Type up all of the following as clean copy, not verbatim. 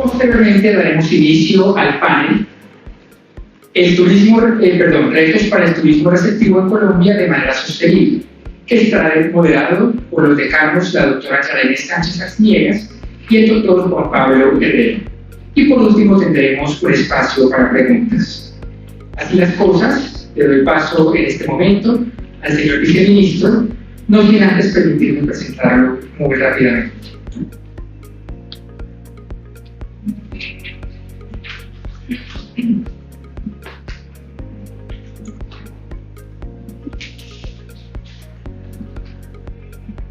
Posteriormente daremos inicio al panel retos para el turismo receptivo en Colombia de manera sostenible, que estará moderado por los decanos, la doctora Karen Sánchez Arciniegas y el doctor Juan Pablo Herrera. Y por último tendremos un espacio para preguntas. Así las cosas, le doy paso en este momento al señor viceministro, no sin antes permitirme presentarlo muy rápidamente.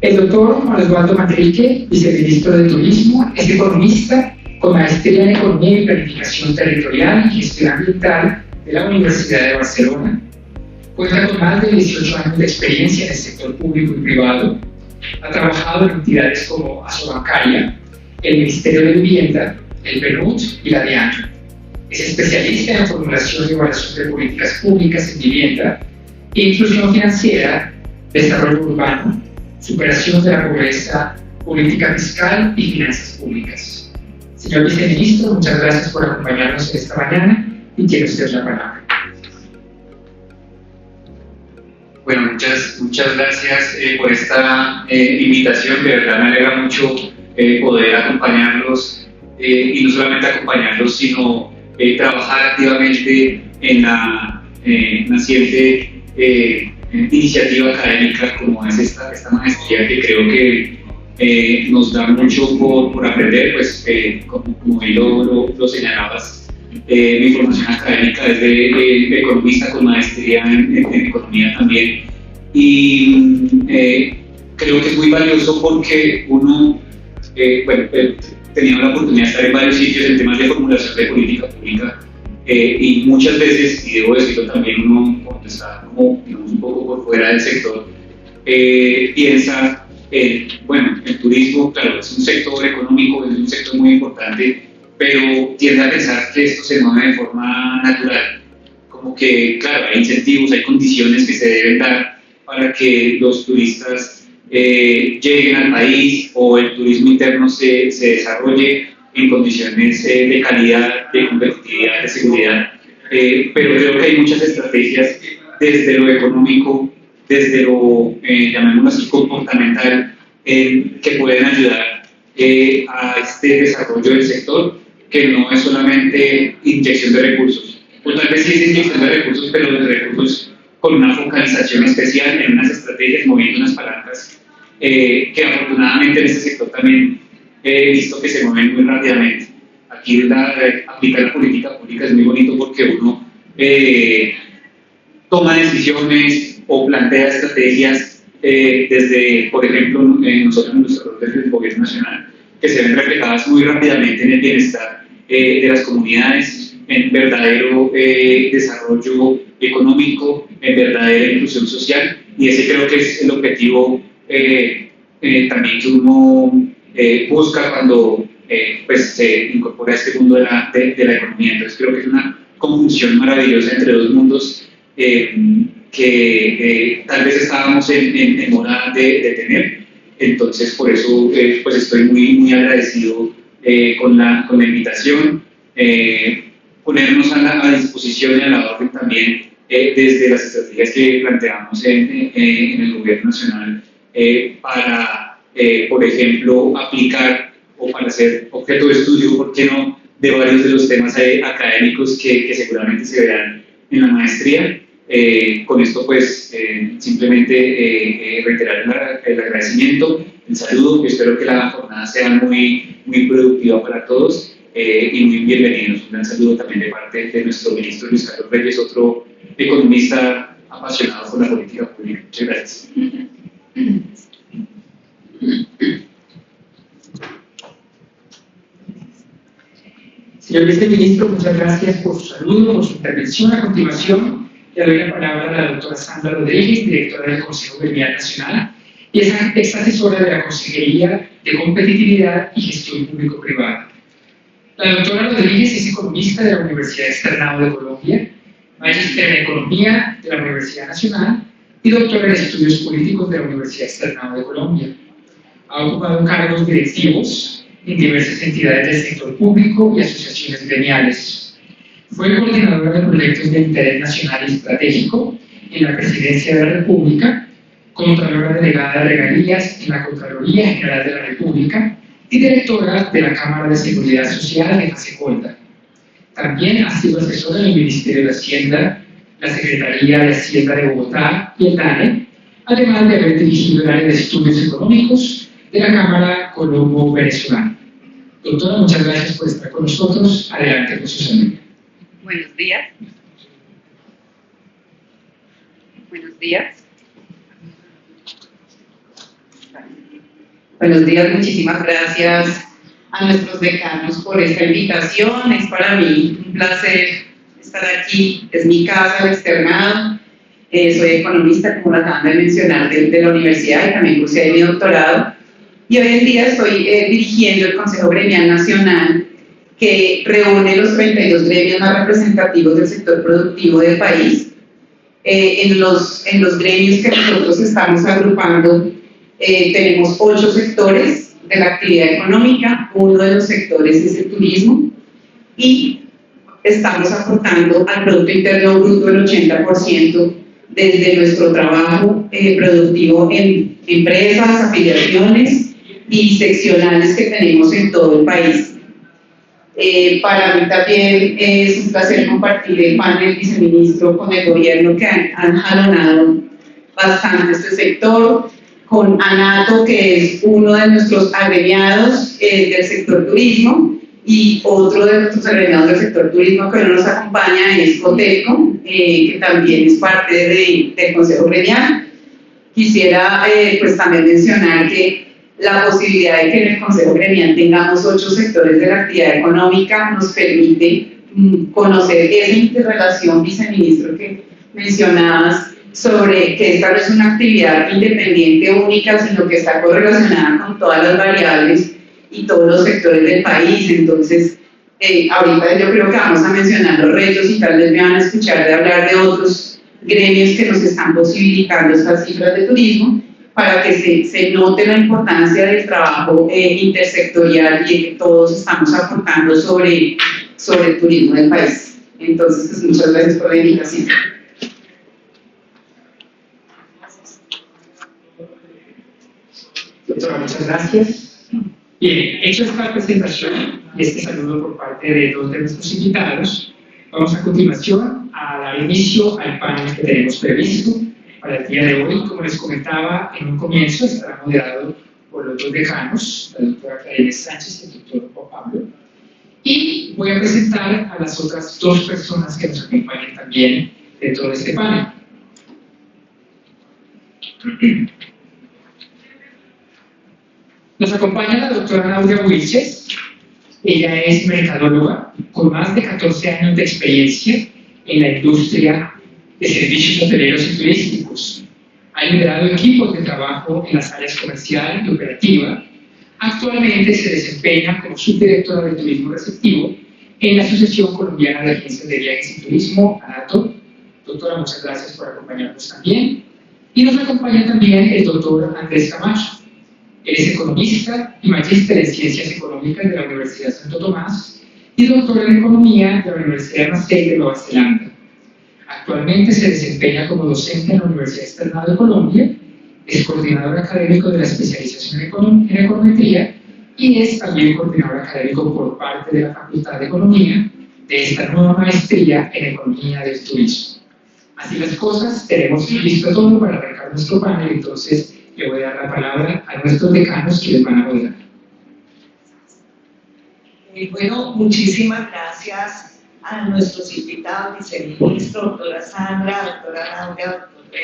El doctor Juan Osvaldo Manrique, viceministro de Turismo, es economista con maestría en Economía y Planificación Territorial y Gestión Ambiental de la Universidad de Barcelona. Cuenta con más de 18 años de experiencia en el sector público y privado. Ha trabajado en entidades como Asobancaria, el Ministerio de Vivienda, el PNUD y la DIAN. Es especialista en la formulación y evaluación de políticas públicas en vivienda, inclusión financiera, desarrollo urbano, superación de la pobreza, política fiscal y finanzas públicas. Señor viceministro, muchas gracias por acompañarnos esta mañana y tiene usted la palabra. Bueno, muchas gracias por esta invitación. De verdad me alegra mucho poder acompañarlos y no solamente acompañarlos, sino trabajar activamente en la naciente iniciativa académica como es esta maestría, que creo que nos da mucho por aprender, pues como ahí lo señalabas, mi formación académica es de economista con maestría en economía también, y creo que es muy valioso porque uno tenía la oportunidad de estar en varios sitios en temas de formulación de política pública, y muchas veces, y debo decirlo también, uno cuando está como, digamos, un poco por fuera del sector, piensa, el turismo, claro, es un sector económico, es un sector muy importante, pero tiende a pensar que esto se mueve de forma natural, como que, claro, hay incentivos, hay condiciones que se deben dar para que los turistas lleguen al país o el turismo interno se desarrolle en condiciones de calidad, de competitividad, de seguridad, pero creo que hay muchas estrategias desde lo económico, desde lo, llamémoslo así, comportamental, que pueden ayudar a este desarrollo del sector, que no es solamente inyección de recursos, o tal vez sí es inyección de recursos, pero de recursos con una focalización especial en unas estrategias, moviendo unas palancas que afortunadamente en este sector también he visto que se mueven muy rápidamente. Aquí aplicar la política pública es muy bonito porque uno toma decisiones o plantea estrategias desde, por ejemplo, nosotros en nuestro rol desde el gobierno nacional, que se ven reflejadas muy rápidamente en el bienestar de las comunidades, en verdadero desarrollo económico, en verdadera inclusión social, y ese creo que es el objetivo también que uno busca cuando pues se incorpora a este mundo de la economía. Entonces creo que es una conjunción maravillosa entre dos mundos que tal vez estábamos en mora de tener. Entonces por eso pues estoy muy agradecido con la invitación, ponernos a disposición y a la orden también desde las estrategias que planteamos en el gobierno nacional para, por ejemplo, aplicar o para ser objeto de estudio, ¿por qué no?, de varios de los temas académicos que seguramente se verán en la maestría. Con esto, pues, simplemente reiterar el agradecimiento, el saludo, y espero que la jornada sea muy productiva para todos y muy bienvenidos. Un gran saludo también de parte de nuestro ministro Luis Carlos Reyes, otro economista apasionado por la política pública. Muchas gracias. Señor viceministro, muchas gracias por su saludo, por su intervención. A continuación, le doy la palabra a la doctora Sandra Rodríguez, directora del Consejo Gremial Nacional, y es asesora de la Consejería de Competitividad y Gestión Público-Privada. La doctora Rodríguez es economista de la Universidad Externado de Colombia, magíster en Economía de la Universidad Nacional y doctora en Estudios Políticos de la Universidad Externado de Colombia. Ha ocupado cargos directivos en diversas entidades del sector público y asociaciones gremiales. Fue coordinadora de proyectos de interés nacional y estratégico en la Presidencia de la República, Contralora Delegada de Regalías en la Contraloría General de la República y directora de la Cámara de Seguridad Social de Jasecolda. También ha sido asesora en el Ministerio de Hacienda, la Secretaría de Hacienda de Bogotá y el DANE, además de haber dirigido el área de estudios económicos de la Cámara Colombo-Venezolana. Doctora, muchas gracias por estar con nosotros. Adelante con su salud. Buenos días. Buenos días. Buenos días, muchísimas gracias a nuestros decanos por esta invitación. Es para mí un placer estar aquí. Es mi casa, el externado. Soy economista, como lo acaban de mencionar, de la universidad y también cursé mi doctorado. Y hoy en día estoy dirigiendo el Consejo Gremial Nacional, que reúne los 32 gremios más representativos del sector productivo del país. En los gremios que nosotros estamos agrupando, tenemos 8 sectores de la actividad económica. Uno de los sectores es el turismo y estamos aportando al Producto Interno Bruto el 80% desde nuestro trabajo productivo en empresas, afiliaciones y seccionales que tenemos en todo el país. Para mí también es un placer compartir el panel viceministro con el gobierno, que han jalonado bastante este sector, con ANATO, que es uno de nuestros agremiados del sector turismo, y otro de nuestros agremiados del sector turismo que no nos acompaña es Cotelco, que también es parte del Consejo Gremial. Quisiera pues también mencionar que la posibilidad de que en el Consejo Gremial tengamos 8 sectores de la actividad económica nos permite conocer esa interrelación, viceministro, que mencionabas, sobre que esta no es una actividad independiente única, sino que está correlacionada con todas las variables y todos los sectores del país. Entonces, ahorita yo creo que vamos a mencionar los retos y tal vez me van a escuchar de hablar de otros gremios que nos están posibilitando estas cifras de turismo, para que se note la importancia del trabajo intersectorial y que todos estamos aportando sobre el turismo del país. Entonces, pues, muchas gracias por la invitación. Doctora, muchas gracias. Bien, hecho esta presentación y este saludo por parte de 2 de nuestros invitados, vamos a continuación a dar inicio al panel que tenemos previsto para el día de hoy. Como les comentaba en un comienzo, estará moderado por los 2 decanos, la doctora Claribel Sánchez y el doctor Juan Pablo. Y voy a presentar a las otras 2 personas que nos acompañan también dentro de este panel. Nos acompaña la doctora Nadia Wilches. Ella es mercadóloga con más de 14 años de experiencia en la industria de servicios hoteleros y turísticos. Ha liderado equipos de trabajo en las áreas comercial y operativa. Actualmente se desempeña como subdirectora de turismo receptivo en la Asociación Colombiana de Agencias de Viajes y Turismo, ANATO. Doctora, muchas gracias por acompañarnos también. Y nos acompaña también el doctor Andrés Camacho. Él es economista y magíster en Ciencias Económicas de la Universidad Santo Tomás y doctor en Economía de la Universidad Macei de Nueva Zelanda. Actualmente se desempeña como docente en la Universidad Externado de Colombia, es coordinador académico de la especialización en econometría y es también coordinador académico por parte de la Facultad de Economía de esta nueva maestría en Economía del Turismo. Así las cosas, tenemos listo todo para arrancar nuestro panel, entonces le voy a dar la palabra a nuestros decanos que les van a moderar. Bueno, muchísimas gracias a nuestros invitados, viceministro, doctora Sandra, doctora Laura, doctor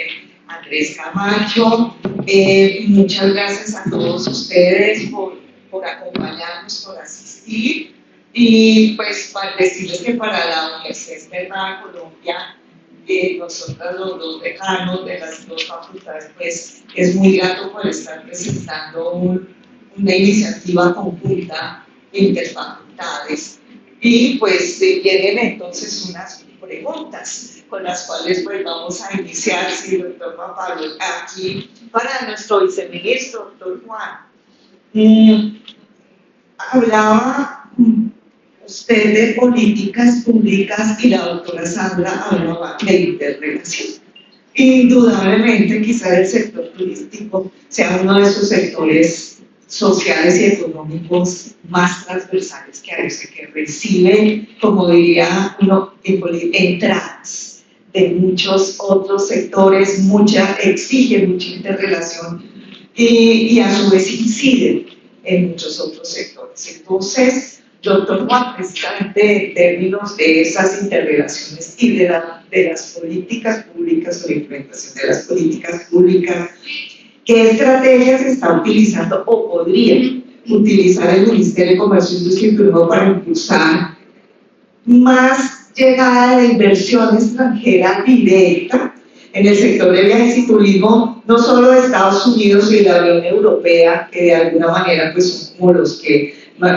Andrés Camacho. Muchas gracias a todos ustedes por acompañarnos, por asistir. Y pues para decirles que para la Universidad Externada de Colombia, nosotros los 2 decanos de las 2 facultades, pues es muy grato por estar presentando una iniciativa conjunta interfacultades. Y pues vienen entonces unas preguntas con las cuales pues vamos a iniciar, sí, doctor Juan Pablo, aquí para nuestro viceministro, doctor Juan. Hablaba usted de políticas públicas y la doctora Sandra hablaba de interrelación. Indudablemente, quizá el sector turístico sea uno de esos sectores sociales y económicos más transversales que hay, o sea, que recibe, como diría uno, entradas de muchos otros sectores, exige mucha interrelación y a su vez incide en muchos otros sectores. Entonces, yo tomo precisamente en términos de esas interrelaciones y de las políticas públicas o la implementación de las políticas públicas, ¿qué estrategias está utilizando o podría utilizar el Ministerio de Comercio, Industria y Turismo para impulsar más llegada de inversión extranjera directa en el sector de viajes y turismo, no solo de Estados Unidos y de la Unión Europea, que de alguna manera pues, son como los que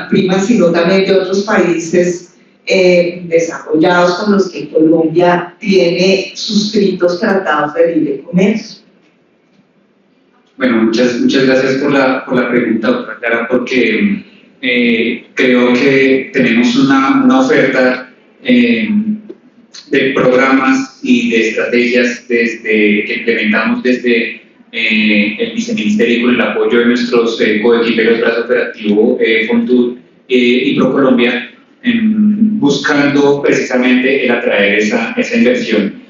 priman, sino también de otros países desarrollados con los que Colombia tiene suscritos tratados de libre comercio? Bueno, muchas gracias por la pregunta, doctora Clara, porque creo que tenemos una oferta de programas y de estrategias que implementamos desde el viceministerio con el apoyo de nuestros coequiperos Brazo Operativo, Fontur y ProColombia, buscando precisamente el atraer esa inversión.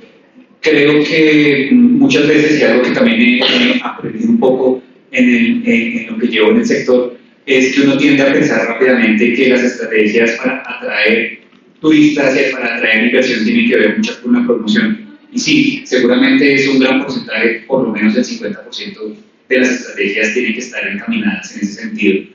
Creo que muchas veces, y algo que también he aprendido un poco en lo que llevo en el sector, es que uno tiende a pensar rápidamente que las estrategias para atraer turistas y para atraer inversión tienen que ver mucho con la promoción. Y sí, seguramente es un gran porcentaje, por lo menos el 50% de las estrategias tienen que estar encaminadas en ese sentido.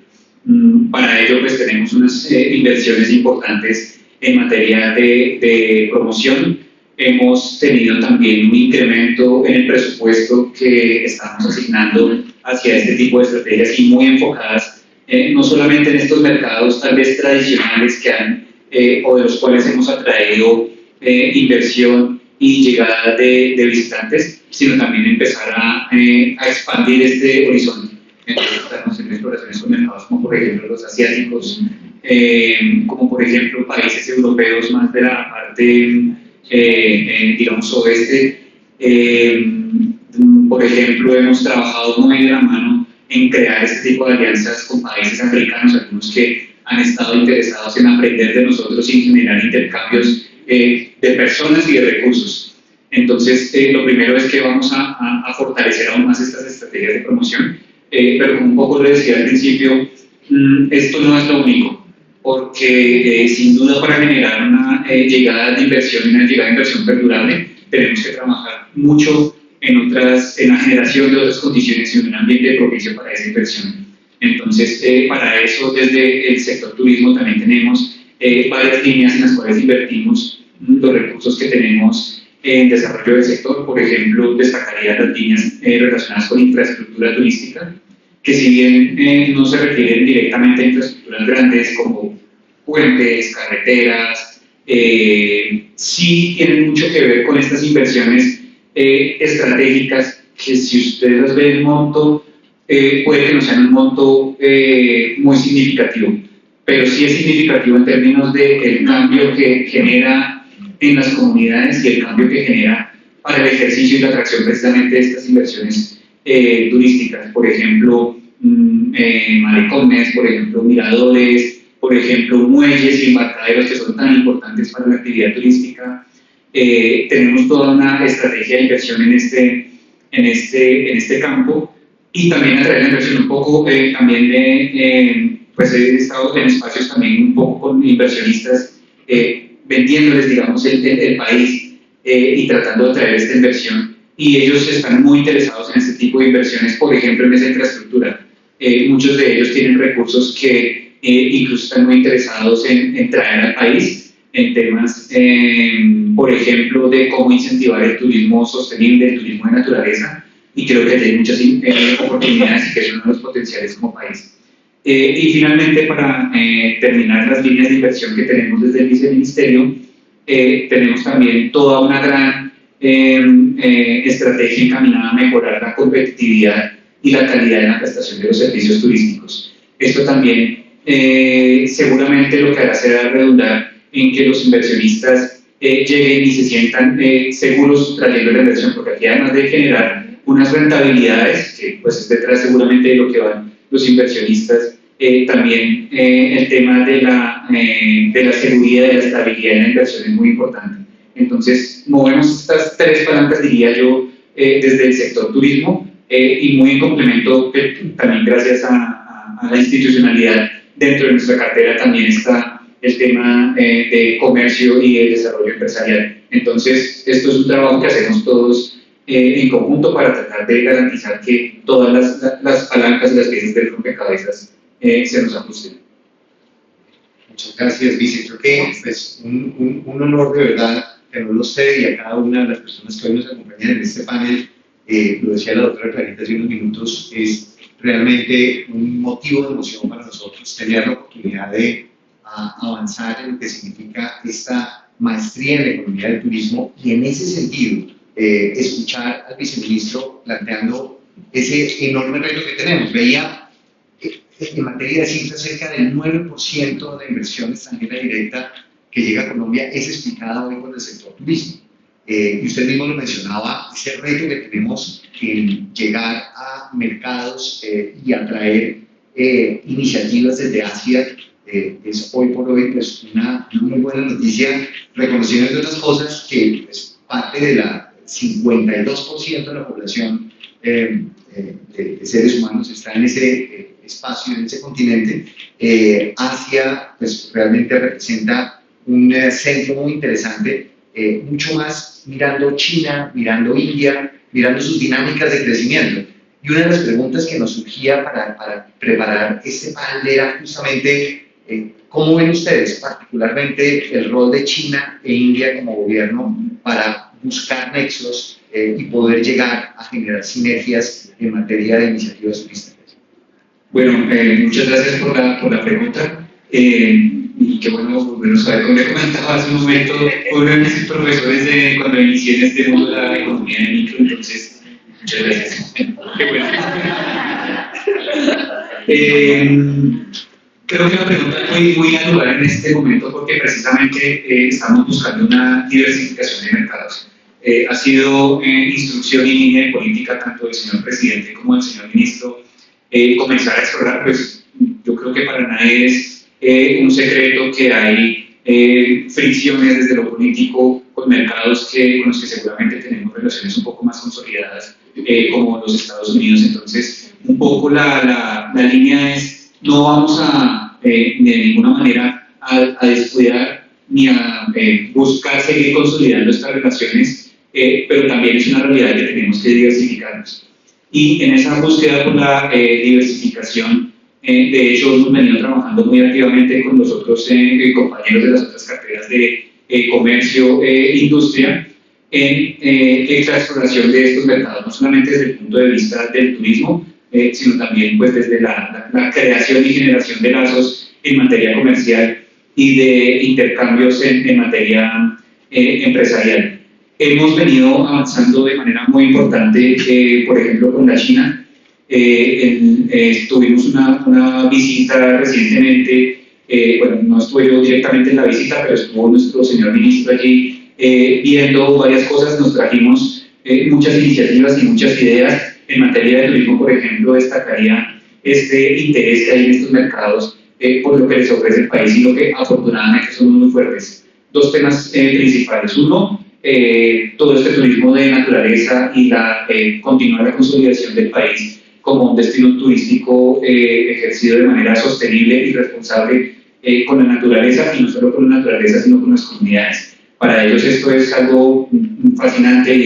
Para ello, pues tenemos unas inversiones importantes en materia de promoción. Hemos tenido también un incremento en el presupuesto que estamos asignando hacia este tipo de estrategias y muy enfocadas no solamente en estos mercados tal vez tradicionales que han o de los cuales hemos atraído inversión y llegada de visitantes, sino también empezar a expandir este horizonte. Entonces, estamos en exploraciones con mercados como por ejemplo los asiáticos, como por ejemplo países europeos más de la parte digamos oeste. Por ejemplo, hemos trabajado muy de la mano en crear este tipo de alianzas con países africanos, algunos que han estado interesados en aprender de nosotros y generar intercambios de personas y de recursos. Entonces, lo primero es que vamos a fortalecer aún más estas estrategias de promoción, pero como un poco lo decía al principio, esto no es lo único, porque sin duda para generar una llegada de inversión y una llegada de inversión perdurable, tenemos que trabajar mucho en la generación de otras condiciones y un ambiente propicio para esa inversión. Entonces, para eso, desde el sector turismo también tenemos varias líneas en las cuales invertimos los recursos que tenemos en desarrollo del sector. Por ejemplo, destacaría las líneas relacionadas con infraestructura turística, que si bien no se refieren directamente a infraestructuras grandes como puentes, carreteras, sí tienen mucho que ver con estas inversiones estratégicas que si ustedes las ven en monto, puede que no sea un monto muy significativo, pero sí es significativo en términos del cambio que genera en las comunidades y el cambio que genera para el ejercicio y la atracción precisamente de estas inversiones turísticas. Por ejemplo, malecones, por ejemplo, miradores, por ejemplo, muelles y embarcaderos que son tan importantes para la actividad turística. Tenemos toda una estrategia de inversión en este campo. Y también atraer la inversión un poco también pues he estado en espacios también un poco con inversionistas vendiéndoles, digamos, el país y tratando de atraer esta inversión. Y ellos están muy interesados en este tipo de inversiones, por ejemplo, en esa infraestructura. Muchos de ellos tienen recursos que incluso están muy interesados en traer al país en temas, por ejemplo, de cómo incentivar el turismo sostenible, el turismo de naturaleza. Y creo que hay muchas oportunidades y que es uno de los potenciales como país. Y finalmente, para terminar las líneas de inversión que tenemos desde el viceministerio, tenemos también toda una gran estrategia encaminada a mejorar la competitividad y la calidad en la prestación de los servicios turísticos. Esto también seguramente lo que hará será redundar en que los inversionistas lleguen y se sientan seguros trayendo la inversión, porque aquí además de generar unas rentabilidades, que pues es detrás seguramente de lo que van los inversionistas, también el tema de la seguridad, de la estabilidad en la inversión es muy importante. Entonces, movemos estas tres palancas, diría yo, desde el sector turismo y muy en complemento, que también gracias a la institucionalidad dentro de nuestra cartera también está el tema de comercio y el desarrollo empresarial. Entonces, esto es un trabajo que hacemos todos en conjunto para tratar de garantizar que todas las palancas y las piezas del rompecabezas se nos ajusten. Muchas gracias, Vice. Creo que es un honor de verdad tenerlo a usted y a cada una de las personas que hoy nos acompañan en este panel. Lo decía la doctora Clarita hace unos minutos, es realmente un motivo de emoción para nosotros tener la oportunidad de avanzar en lo que significa esta maestría en la economía del turismo y en ese sentido escuchar al viceministro planteando ese enorme reto que tenemos. Veía en materia de cifras, cerca del 9% de inversión extranjera directa que llega a Colombia es explicada hoy por el sector turismo. Y usted mismo lo mencionaba, ese reto que tenemos en llegar a mercados y atraer iniciativas desde Asia es hoy por hoy pues, una muy buena noticia, reconociendo entre otras cosas que pues, parte de la 52% de la población de seres humanos está en ese espacio, en ese continente. Asia pues, realmente representa un centro muy interesante, mucho más mirando China, mirando India, mirando sus dinámicas de crecimiento. Y una de las preguntas que nos surgía para preparar este panel era justamente ¿cómo ven ustedes particularmente el rol de China e India como gobierno para buscar nexos y poder llegar a generar sinergias en materia de iniciativas turísticas? Bueno, muchas gracias por la pregunta. Y qué bueno volvernos a ver, como le comentaba hace un momento, uno de mis profesores cuando inicié en este mundo de la economía de micro, entonces, muchas gracias. Qué bueno. Creo que la pregunta es muy natural en este momento porque precisamente estamos buscando una diversificación de mercados. Ha sido instrucción y línea de política tanto del señor presidente como del señor ministro comenzar a explorar, pues yo creo que para nadie es un secreto que hay fricciones desde lo político con mercados con los que seguramente tenemos relaciones un poco más consolidadas como los Estados Unidos. Entonces, un poco la línea es no vamos de ninguna manera a descuidar ni a buscar seguir consolidando estas relaciones, pero también es una realidad que tenemos que diversificarnos. Y en esa búsqueda por la diversificación, de hecho, hemos venido trabajando muy activamente con los otros compañeros de las otras carteras de comercio e industria en la exploración de estos mercados, no solamente desde el punto de vista del turismo, sino también pues, desde la creación y generación de lazos en materia comercial y de intercambios en materia empresarial. Hemos venido avanzando de manera muy importante, por ejemplo, con la China. Tuvimos una visita recientemente, bueno, no estuve yo directamente en la visita, pero estuvo nuestro señor ministro allí viendo varias cosas. Nos trajimos muchas iniciativas y muchas ideas. En materia de turismo, por ejemplo, destacaría este interés que hay en estos mercados por lo que les ofrece el país y lo que afortunadamente son muy fuertes. Dos temas principales. Uno, todo este turismo de naturaleza y continuar la consolidación del país como un destino turístico ejercido de manera sostenible y responsable con la naturaleza, y no solo con la naturaleza, sino con las comunidades. Para ellos esto es algo fascinante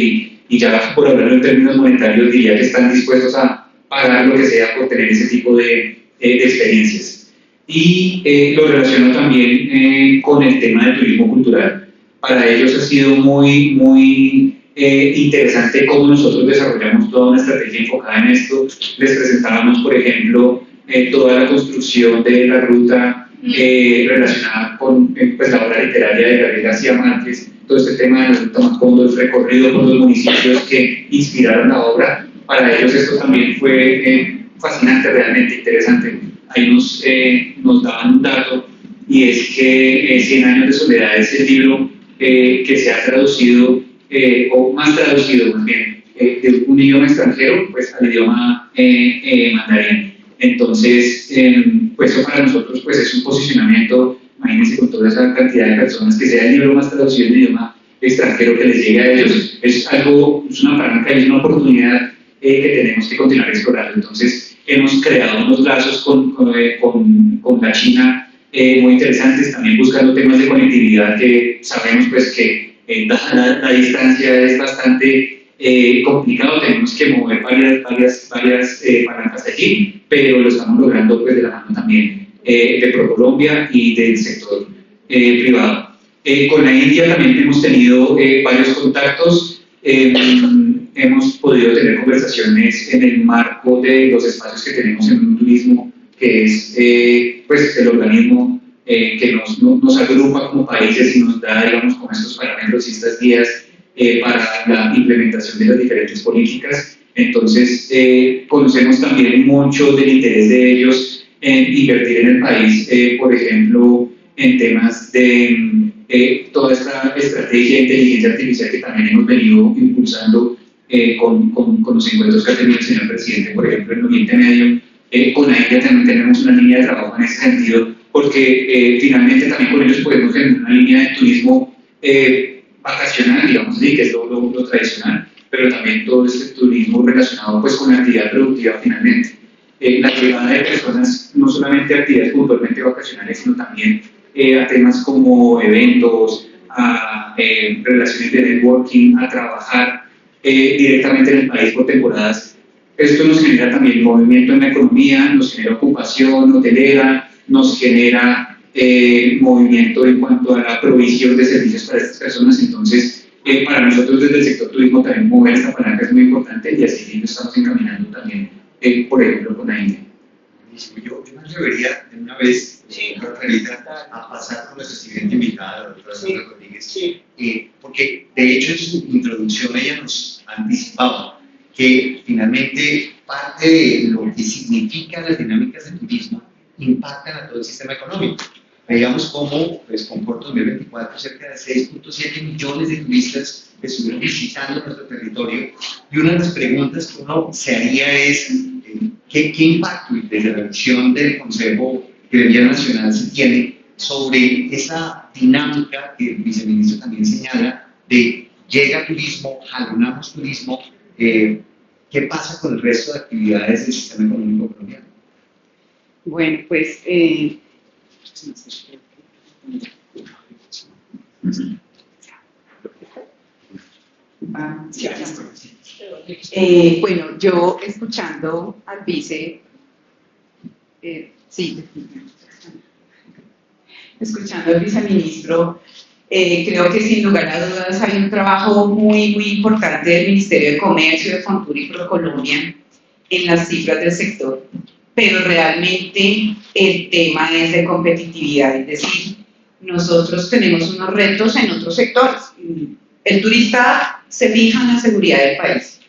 y ya por hablarlo en términos monetarios diría que están dispuestos a pagar lo que sea por tener ese tipo de experiencias. Y lo relaciono también con el tema del turismo cultural. Para ellos ha sido muy interesante cómo nosotros desarrollamos toda una estrategia enfocada en esto. Les presentábamos, por ejemplo, toda la construcción de la ruta relacionada con pues, la obra literaria de Gabriel García Márquez, todo este tema de la ruta Macondo, el recorrido por los municipios que inspiraron la obra. Para ellos esto también fue fascinante, realmente interesante. ahí nos daban un dato, y es que 100 años de soledad es el libro que se ha traducido, o más traducido más bien, de un idioma extranjero pues, al idioma mandarín. Entonces, pues eso para nosotros pues, es un posicionamiento, imagínense con toda esa cantidad de personas, que sea el libro más traducido en idioma extranjero que les llegue a ellos, es una palanca y es una oportunidad que tenemos que continuar explorando. Entonces, hemos creado unos lazos con la China muy interesantes, también buscando temas de conectividad que sabemos pues que la distancia es bastante complicado, tenemos que mover varias palancas allí, pero lo estamos logrando pues de la mano también de ProColombia y del sector privado. Con la India también hemos tenido varios contactos, hemos podido tener conversaciones en el marco de los espacios que tenemos en un turismo, que es pues el organismo que nos agrupa como países y nos da, digamos, como estos parámetros y estas guías para la implementación de las diferentes políticas. Entonces, conocemos también mucho del interés de ellos en invertir en el país, por ejemplo, en temas de toda esta estrategia de inteligencia artificial que también hemos venido impulsando con los encuentros que ha tenido el señor presidente, por ejemplo, en Oriente Medio. Con la India también tenemos una línea de trabajo en ese sentido, porque finalmente también con ellos podemos tener una línea de turismo vacacional, digamos así, que es lo tradicional, pero también todo este turismo relacionado pues, con la actividad productiva finalmente. La llegada de personas, no solamente actividades puntualmente vacacionales, sino también a temas como eventos, a relaciones de networking, a trabajar directamente en el país por temporadas. Esto nos genera también movimiento en la economía, nos genera ocupación hotelera, nos genera movimiento en cuanto a la provisión de servicios para estas personas. Entonces, para nosotros desde el sector turismo también mover esta palanca es muy importante y así lo estamos encaminando también, por ejemplo, con la India. Yo me atrevería de una vez, doctora Clarita, a pasar con nuestra siguiente invitada, la doctora Sandra Rodríguez, porque de hecho en su introducción ella nos anticipaba que finalmente parte de lo que significan las dinámicas de turismo impactan a todo el sistema económico. Veíamos cómo, pues, con Corto 2024, cerca de 6.7 millones de turistas estuvieron visitando nuestro territorio, y una de las preguntas que uno se haría es ¿qué impacto desde la visión del Consejo Gremial Nacional se tiene sobre esa dinámica que el viceministro también señala de llega turismo, jalonamos turismo? ¿Qué pasa con el resto de actividades del sistema económico colombiano? Bueno, pues bueno, yo escuchando al escuchando al viceministro, creo que sin lugar a dudas hay un trabajo muy importante del Ministerio de Comercio, de Fontur y ProColombia en las cifras del sector, pero realmente el tema es de competitividad, es decir, nosotros tenemos unos retos en otros sectores. El turista se fija en la seguridad del país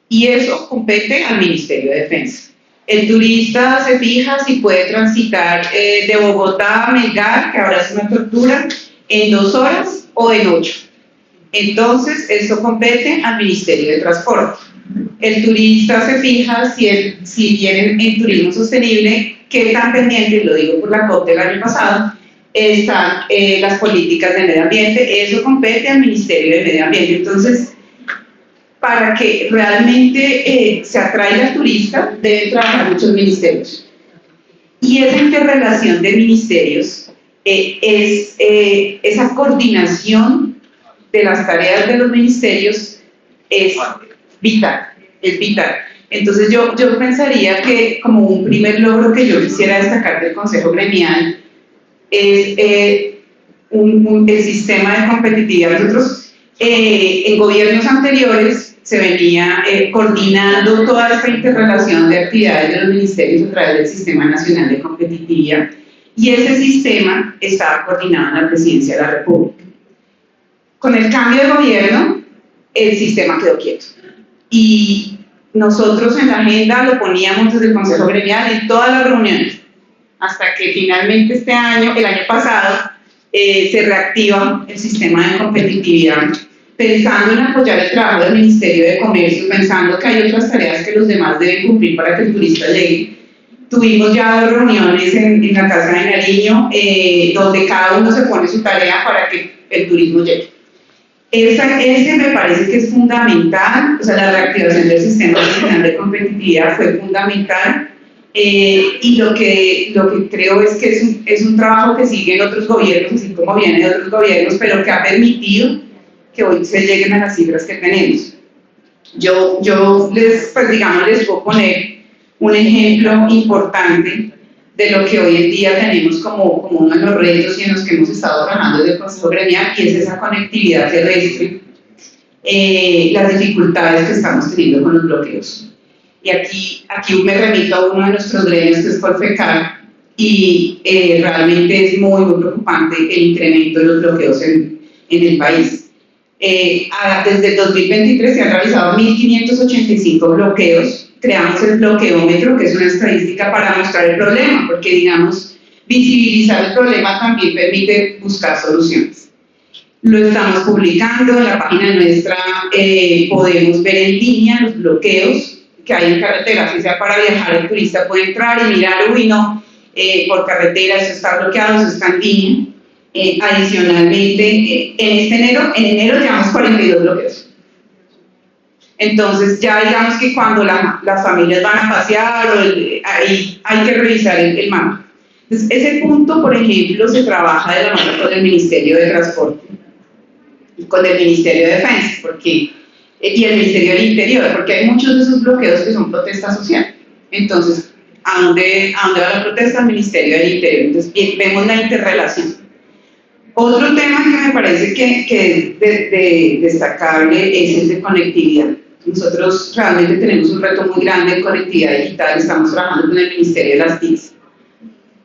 y eso compete al Ministerio de Defensa. El turista se fija si puede transitar de Bogotá a Melgar, que ahora es una tortura, en 2 horas o en 8. Entonces, eso compete al Ministerio de Transporte. El turista se fija si vienen en turismo sostenible, qué tan pendiente, lo digo por la COP del año pasado, están las políticas de medio ambiente. Eso compete al Ministerio de Medio Ambiente. Entonces, para que realmente se atraiga al turista, deben trabajar muchos ministerios. Y esa interrelación de ministerios esa coordinación de las tareas de los ministerios es vital, Entonces yo pensaría que como un primer logro que yo quisiera destacar del Consejo Gremial es el sistema de competitividad. Nosotros en gobiernos anteriores se venía coordinando toda esta interrelación de actividades de los ministerios a través del Sistema Nacional de Competitividad, y ese sistema estaba coordinado en la Presidencia de la República. Con el cambio de gobierno, el sistema quedó quieto. Y nosotros en la agenda lo poníamos desde el Consejo Gremial en todas las reuniones. hasta que finalmente el año pasado, se reactiva el sistema de competitividad, pensando en apoyar el trabajo del Ministerio de Comercio, pensando que hay otras tareas que los demás deben cumplir para que el turista llegue. Tuvimos ya 2 reuniones en la Casa de Nariño, donde cada uno se pone su tarea para que el turismo llegue. Ese me parece que es fundamental, o sea, la reactivación del Sistema Nacional de Competitividad fue fundamental, y lo que creo es que es un trabajo que sigue en otros gobiernos, así como viene de otros gobiernos, pero que ha permitido que hoy se lleguen a las cifras que tenemos. Yo les puedo poner un ejemplo importante de lo que hoy en día tenemos como uno de los retos y en los que hemos estado trabajando desde el Consejo Gremial, y es esa conectividad terrestre, las dificultades que estamos teniendo con los bloqueos. Y aquí me remito a uno de nuestros gremios, que es Colfecar, y realmente es muy preocupante el incremento de los bloqueos en el país. Desde el 2023 se han realizado 1.585 bloqueos. Creamos el bloqueómetro, que es una estadística para mostrar el problema, porque, digamos, visibilizar el problema también permite buscar soluciones. Lo estamos publicando en la página nuestra, podemos ver en línea los bloqueos que hay en carretera, si sea para viajar, el turista puede entrar y mirar, por carretera eso está bloqueado, eso está en línea. Adicionalmente, en enero llevamos 42 bloqueos. Entonces ya digamos que cuando las familias van a pasear, ahí hay que revisar el mapa. Entonces ese punto, por ejemplo, se trabaja de la mano con el Ministerio de Transporte, con el Ministerio de Defensa, y el Ministerio del Interior, porque hay muchos de esos bloqueos que son protesta social. Entonces, ¿a dónde va la protesta? Al Ministerio del Interior. Entonces vemos la interrelación. Otro tema que me parece que es destacable es el de conectividad. Nosotros realmente tenemos un reto muy grande en conectividad digital, estamos trabajando con el Ministerio de las TICs.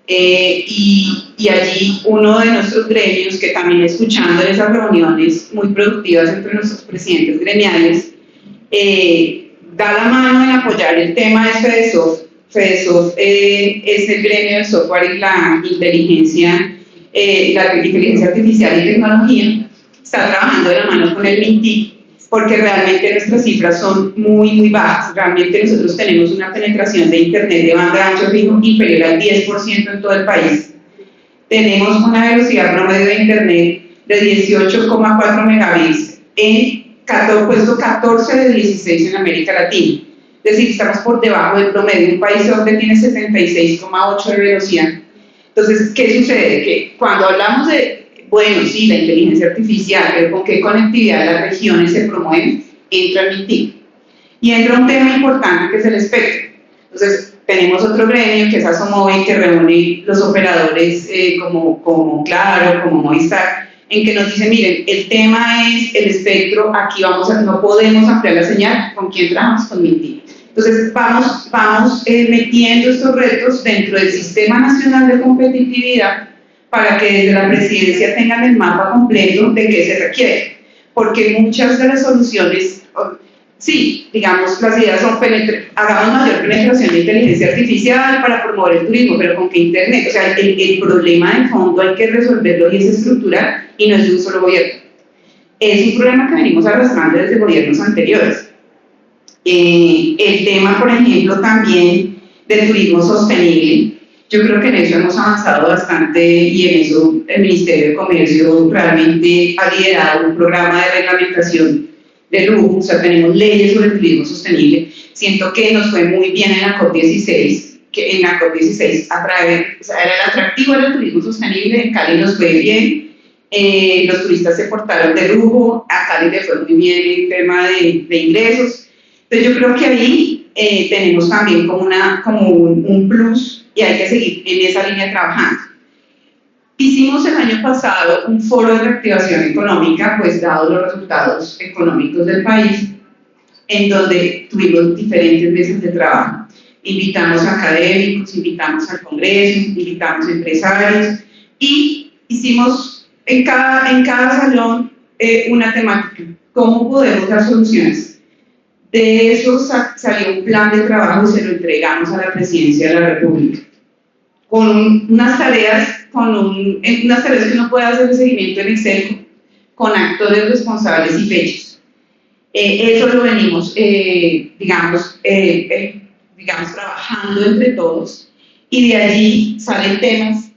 Y allí uno de nuestros gremios, que también escuchando en esas reuniones muy productivas entre nuestros presidentes gremiales, da la mano en apoyar el tema de FEDESOFT. FEDESOFT es el gremio de software y la inteligencia artificial y tecnología. Está trabajando de la mano con el MINTIC, porque realmente nuestras cifras son muy bajas. Realmente nosotros tenemos una penetración de Internet de banda ancho fijo inferior al 10% en todo el país. Tenemos una velocidad promedio de Internet de 18,4 megabits puesto 14 de 16 en América Latina. Es decir, estamos por debajo del promedio. Un país donde tiene 76,8 de velocidad. Entonces, ¿qué sucede? Que cuando hablamos de sí, la inteligencia artificial, pero con qué conectividad las regiones se promueven, entra el MINTIC. Y entra un tema importante que es el espectro. Entonces, tenemos otro gremio que es Asomóvil, que reúne los operadores como Claro, como Movistar, en que nos dice, miren, el tema es el espectro, aquí no podemos ampliar la señal, ¿con quién trabajamos? Con MINTIC. Entonces, vamos metiendo estos retos dentro del Sistema Nacional de Competitividad, para que desde la presidencia tengan el mapa completo de qué se requiere, porque muchas de las soluciones, sí, digamos, las ideas son hagamos mayor penetración de inteligencia artificial para promover el turismo, pero ¿con qué Internet? O sea, el problema de fondo hay que resolverlo y es estructural y no es de un solo gobierno. Es un problema que venimos arrastrando desde gobiernos anteriores. El tema, por ejemplo, también del turismo sostenible. Yo creo que en eso hemos avanzado bastante y en eso el Ministerio de Comercio realmente ha liderado un programa de reglamentación de lujo, o sea, tenemos leyes sobre el turismo sostenible. Siento que nos fue muy bien en la COP16, que en la COP16 era el atractivo del turismo sostenible, en Cali nos fue bien, los turistas se portaron de lujo, a Cali le fue muy bien en tema de ingresos. Entonces yo creo que ahí tenemos también como un plus, y hay que seguir en esa línea trabajando. Hicimos el año pasado un foro de reactivación económica, pues dados los resultados económicos del país, en donde tuvimos diferentes mesas de trabajo. Invitamos a académicos, invitamos al Congreso, invitamos a empresarios, y hicimos en cada salón una temática, ¿cómo podemos dar soluciones? De eso salió un plan de trabajo y se lo entregamos a la Presidencia de la República. con unas tareas que uno puede hacer de seguimiento en Excel con actores responsables y fechas. Eso lo venimos, digamos, trabajando entre todos, y de allí salen temas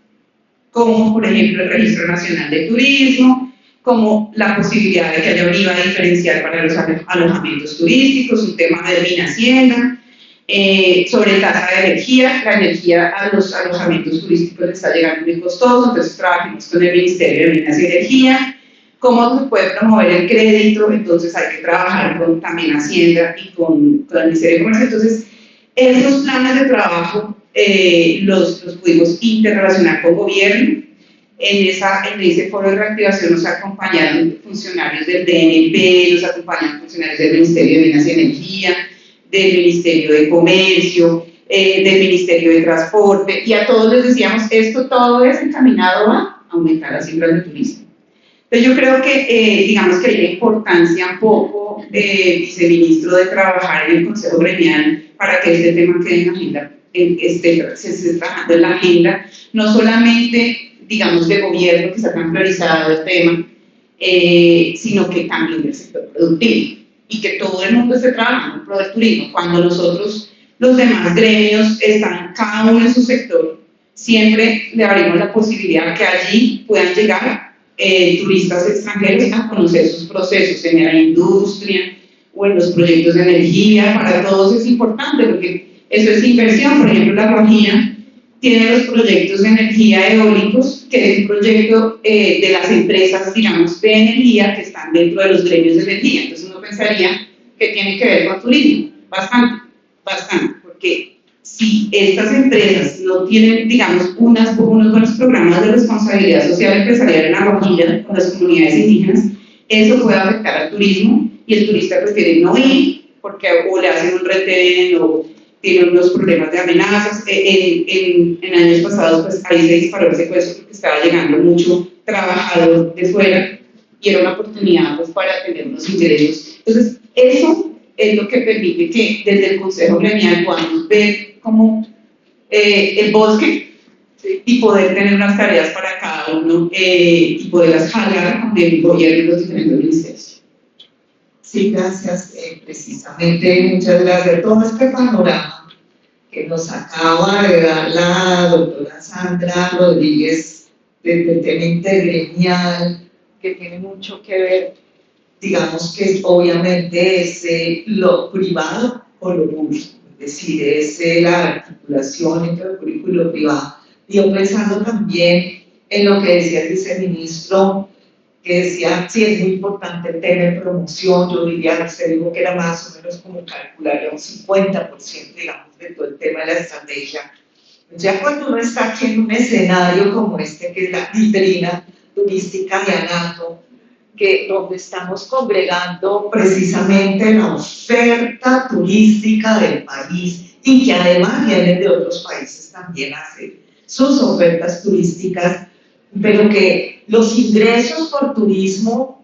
como, por ejemplo, el Registro Nacional de Turismo, como la posibilidad de que haya un IVA diferencial para los alojamientos turísticos, un tema de Minhacienda, sobre tasa de energía. La energía a los alojamientos turísticos le está llegando muy costoso, entonces trabajamos con el Ministerio de Minas y Energía. ¿Cómo se puede promover el crédito? Entonces hay que trabajar con también Hacienda y con el Ministerio de Comercio. Entonces, esos planes de trabajo los pudimos interrelacionar con gobierno. En ese foro de reactivación nos acompañaron funcionarios del DNP, nos acompañaron funcionarios del Ministerio de Minas y Energía, del Ministerio de Comercio, del Ministerio de Transporte, y a todos les decíamos, todo es encaminado a aumentar las cifras de turismo. Entonces yo creo que, digamos que hay una importancia un poco, viceministro, de trabajar en el Consejo Gremial para que este tema quede en la agenda, se esté trabajando en la agenda, no solamente, digamos, de gobierno, que está tan priorizado el tema, sino que también del sector productivo, y que todo el mundo esté trabajando en pro del turismo. Cuando nosotros, los demás gremios, están cada uno en su sector, siempre le abrimos la posibilidad que allí puedan llegar turistas extranjeros a conocer sus procesos en la industria o en los proyectos de energía. Para todos es importante porque eso es inversión. Por ejemplo, La Guajira tiene los proyectos de energía eólicos, que es un proyecto de las empresas, digamos, de energía que están dentro de los gremios de energía. Entonces uno pensaría que tiene que ver con turismo, bastante, porque si estas empresas no tienen, digamos, unos buenos programas de responsabilidad social empresarial en La Guajira con las comunidades indígenas, eso puede afectar al turismo, y el turista prefiere no ir porque o le hacen un retén o tiene unos problemas de amenazas. En años pasados, pues ahí se disparó el secuestro porque estaba llegando mucho trabajador de fuera y era una oportunidad, pues, para tener unos ingresos. Entonces, eso es lo que permite que desde el Consejo Gremial podamos ver como el bosque, ¿sí? Y poder tener unas tareas para cada uno y poderlas jalar del gobierno y los diferentes ministerios. Sí, gracias. Precisamente, muchas gracias. Todo este panorama que nos acaba de dar la doctora Sandra Rodríguez desde el tema intergremial, que tiene mucho que ver, digamos que obviamente es lo privado o lo público, es decir, es la articulación entre lo público y lo privado. Y yo pensando también en lo que decía el viceministro, que decía, sí, es muy importante el tema de promoción. Yo diría, se dijo que era más o menos como calcular un 50%, digamos, de todo el tema de la estrategia. Ya cuando uno está aquí en un escenario como este, que es la vitrina turística de ANATO, donde estamos congregando precisamente la oferta turística del país, y que además vienen de otros países también a hacer sus ofertas turísticas, pero que los ingresos por turismo,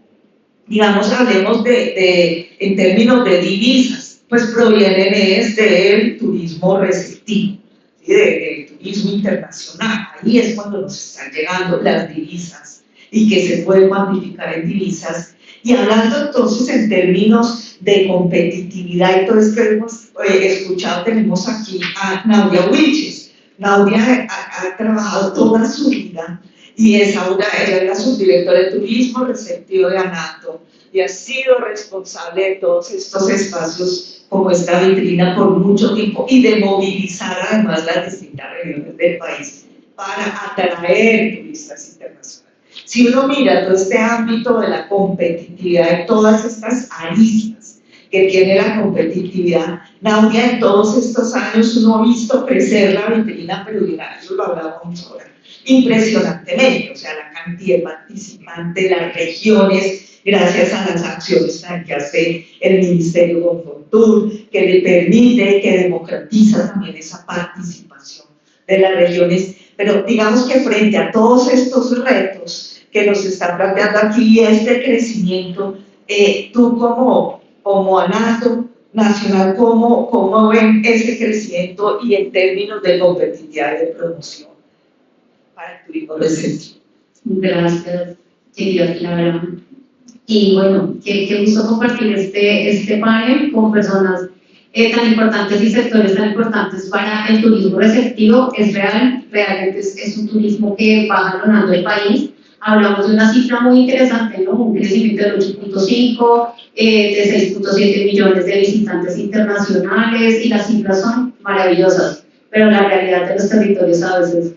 digamos, hablemos en términos de divisas, pues provienen del turismo receptivo, ¿sí? Del turismo internacional. Ahí es cuando nos están llegando las divisas y que se puede cuantificar en divisas. Y hablando entonces en términos de competitividad y todo esto que hemos escuchado, tenemos aquí a Naudia Wilches. Naudia ha trabajado toda su vida y ella es la subdirectora de turismo receptivo de ANATO y ha sido responsable de todos estos espacios como esta vitrina por mucho tiempo, y de movilizar además las distintas regiones del país para atraer turistas internacionales. Si uno mira todo este ámbito de la competitividad, de todas estas aristas que tiene la competitividad, Naudia, en todos estos años uno ha visto crecer la vitrina peruviana, eso lo hablábamos ahora, impresionantemente. O sea, la cantidad de participantes, las regiones, gracias a las acciones que hace el Ministerio Confortur, que le permite, que democratiza también esa participación de las regiones. Pero digamos que frente a todos estos retos que nos están planteando aquí, este crecimiento, tú como ANATO nacional, ¿cómo ven ese crecimiento y en términos de competitividad y de promoción para el turismo del centro. Gracias, querida Clara. Y bueno, qué gusto compartir este panel con personas tan importantes y sectores tan importantes para el turismo receptivo. Es real, realmente es un turismo que va jalonando el país. Hablamos de una cifra muy interesante, ¿no? Un crecimiento del 8.5, de 6.7 millones de visitantes internacionales, y las cifras son maravillosas, pero la realidad de los territorios a veces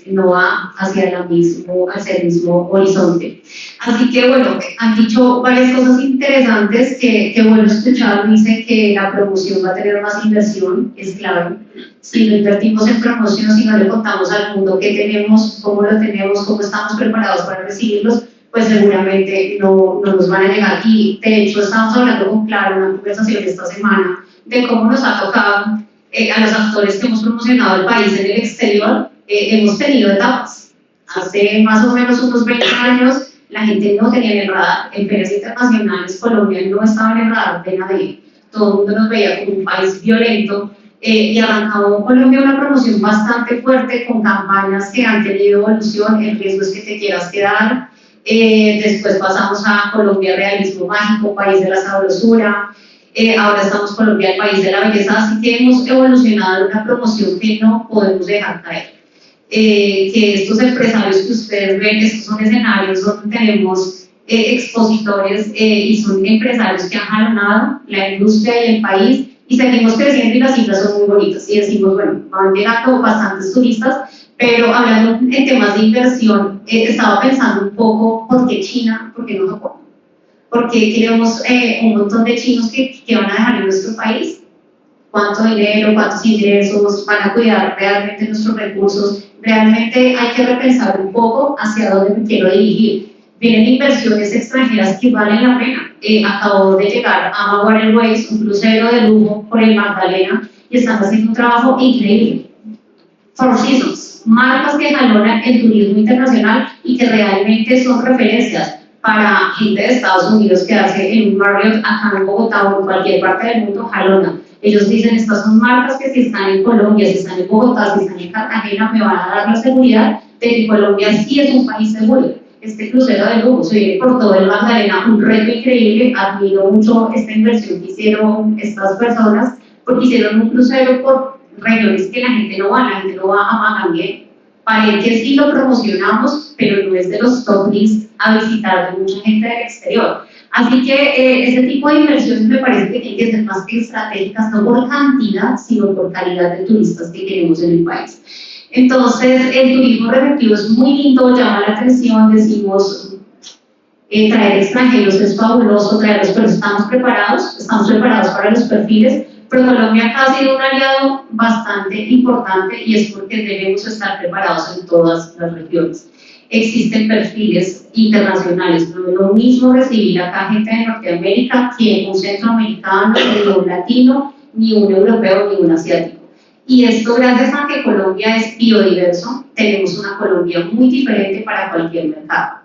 no va hacia el mismo horizonte. Así que bueno, han dicho varias cosas interesantes que bueno escuchar. Dice que la promoción va a tener más inversión, es clave. Si no invertimos en promoción, si no le contamos al mundo qué tenemos, cómo lo tenemos, cómo estamos preparados para recibirlos, pues seguramente no nos van a llegar. Y de hecho estamos hablando con Clara en una conversación esta semana de cómo nos ha tocado a los actores que hemos promocionado el país en el exterior. Hemos tenido etapas. Hace más o menos unos 20 años la gente no tenía en el radar. En ferias internacionales Colombia no estaba en el radar de nadie. Todo el mundo nos veía como un país violento, y arrancaba Colombia una promoción bastante fuerte con campañas que han tenido evolución. El riesgo es que te quieras quedar. Después pasamos a Colombia Realismo Mágico, país de la sabrosura. Ahora estamos Colombia, el país de la belleza. Así que hemos evolucionado en una promoción que no podemos dejar caer. Que estos empresarios que ustedes ven, estos son escenarios donde tenemos expositores y son empresarios que han jalonado la industria y el país, y seguimos creciendo y las cifras son muy bonitas. Y decimos, bueno, van llegando bastantes turistas, pero hablando en temas de inversión, estaba pensando un poco por qué China, por qué no Japón, porque queremos un montón de chinos que van a dejar en nuestro país. ¿Cuánto dinero, cuántos ingresos van a cuidar realmente nuestros recursos? Realmente hay que repensar un poco hacia dónde me quiero dirigir. Vienen inversiones extranjeras que valen la pena. Acabo de llegar a Ama Waterways, un crucero de lujo por el Magdalena, y están haciendo un trabajo increíble. Four Seasons, marcas que jalonan el turismo internacional y que realmente son referencias para gente de Estados Unidos que hace en un Marriott acá en Bogotá o en cualquier parte del mundo, jalona. Ellos dicen, estas son marcas que si están en Colombia, si están en Bogotá, si están en Cartagena, me van a dar la seguridad de que Colombia sí es un país seguro. Este crucero de lujo se viene por todo el Magdalena, un reto increíble. Admiro mucho esta inversión que hicieron estas personas, porque hicieron un crucero por regiones que la gente no va a Ama también. Palenque sí lo promocionamos, pero no es de los top list a visitar de mucha gente del exterior. Así que ese tipo de inversiones me parece que tienen que ser más que estratégicas, no por cantidad, sino por calidad de turistas que tenemos en el país. Entonces, el turismo receptivo es muy lindo, llama la atención, decimos, traer extranjeros es fabuloso, traerlos, pero estamos preparados para los perfiles. Pero Colombia acá ha sido un aliado bastante importante, y es porque debemos estar preparados en todas las regiones. Existen perfiles internacionales, no es lo mismo recibir acá gente de Norteamérica que un centroamericano, ni un latino, ni un europeo, ni un asiático. Y esto gracias a que Colombia es biodiverso, tenemos una Colombia muy diferente para cualquier mercado.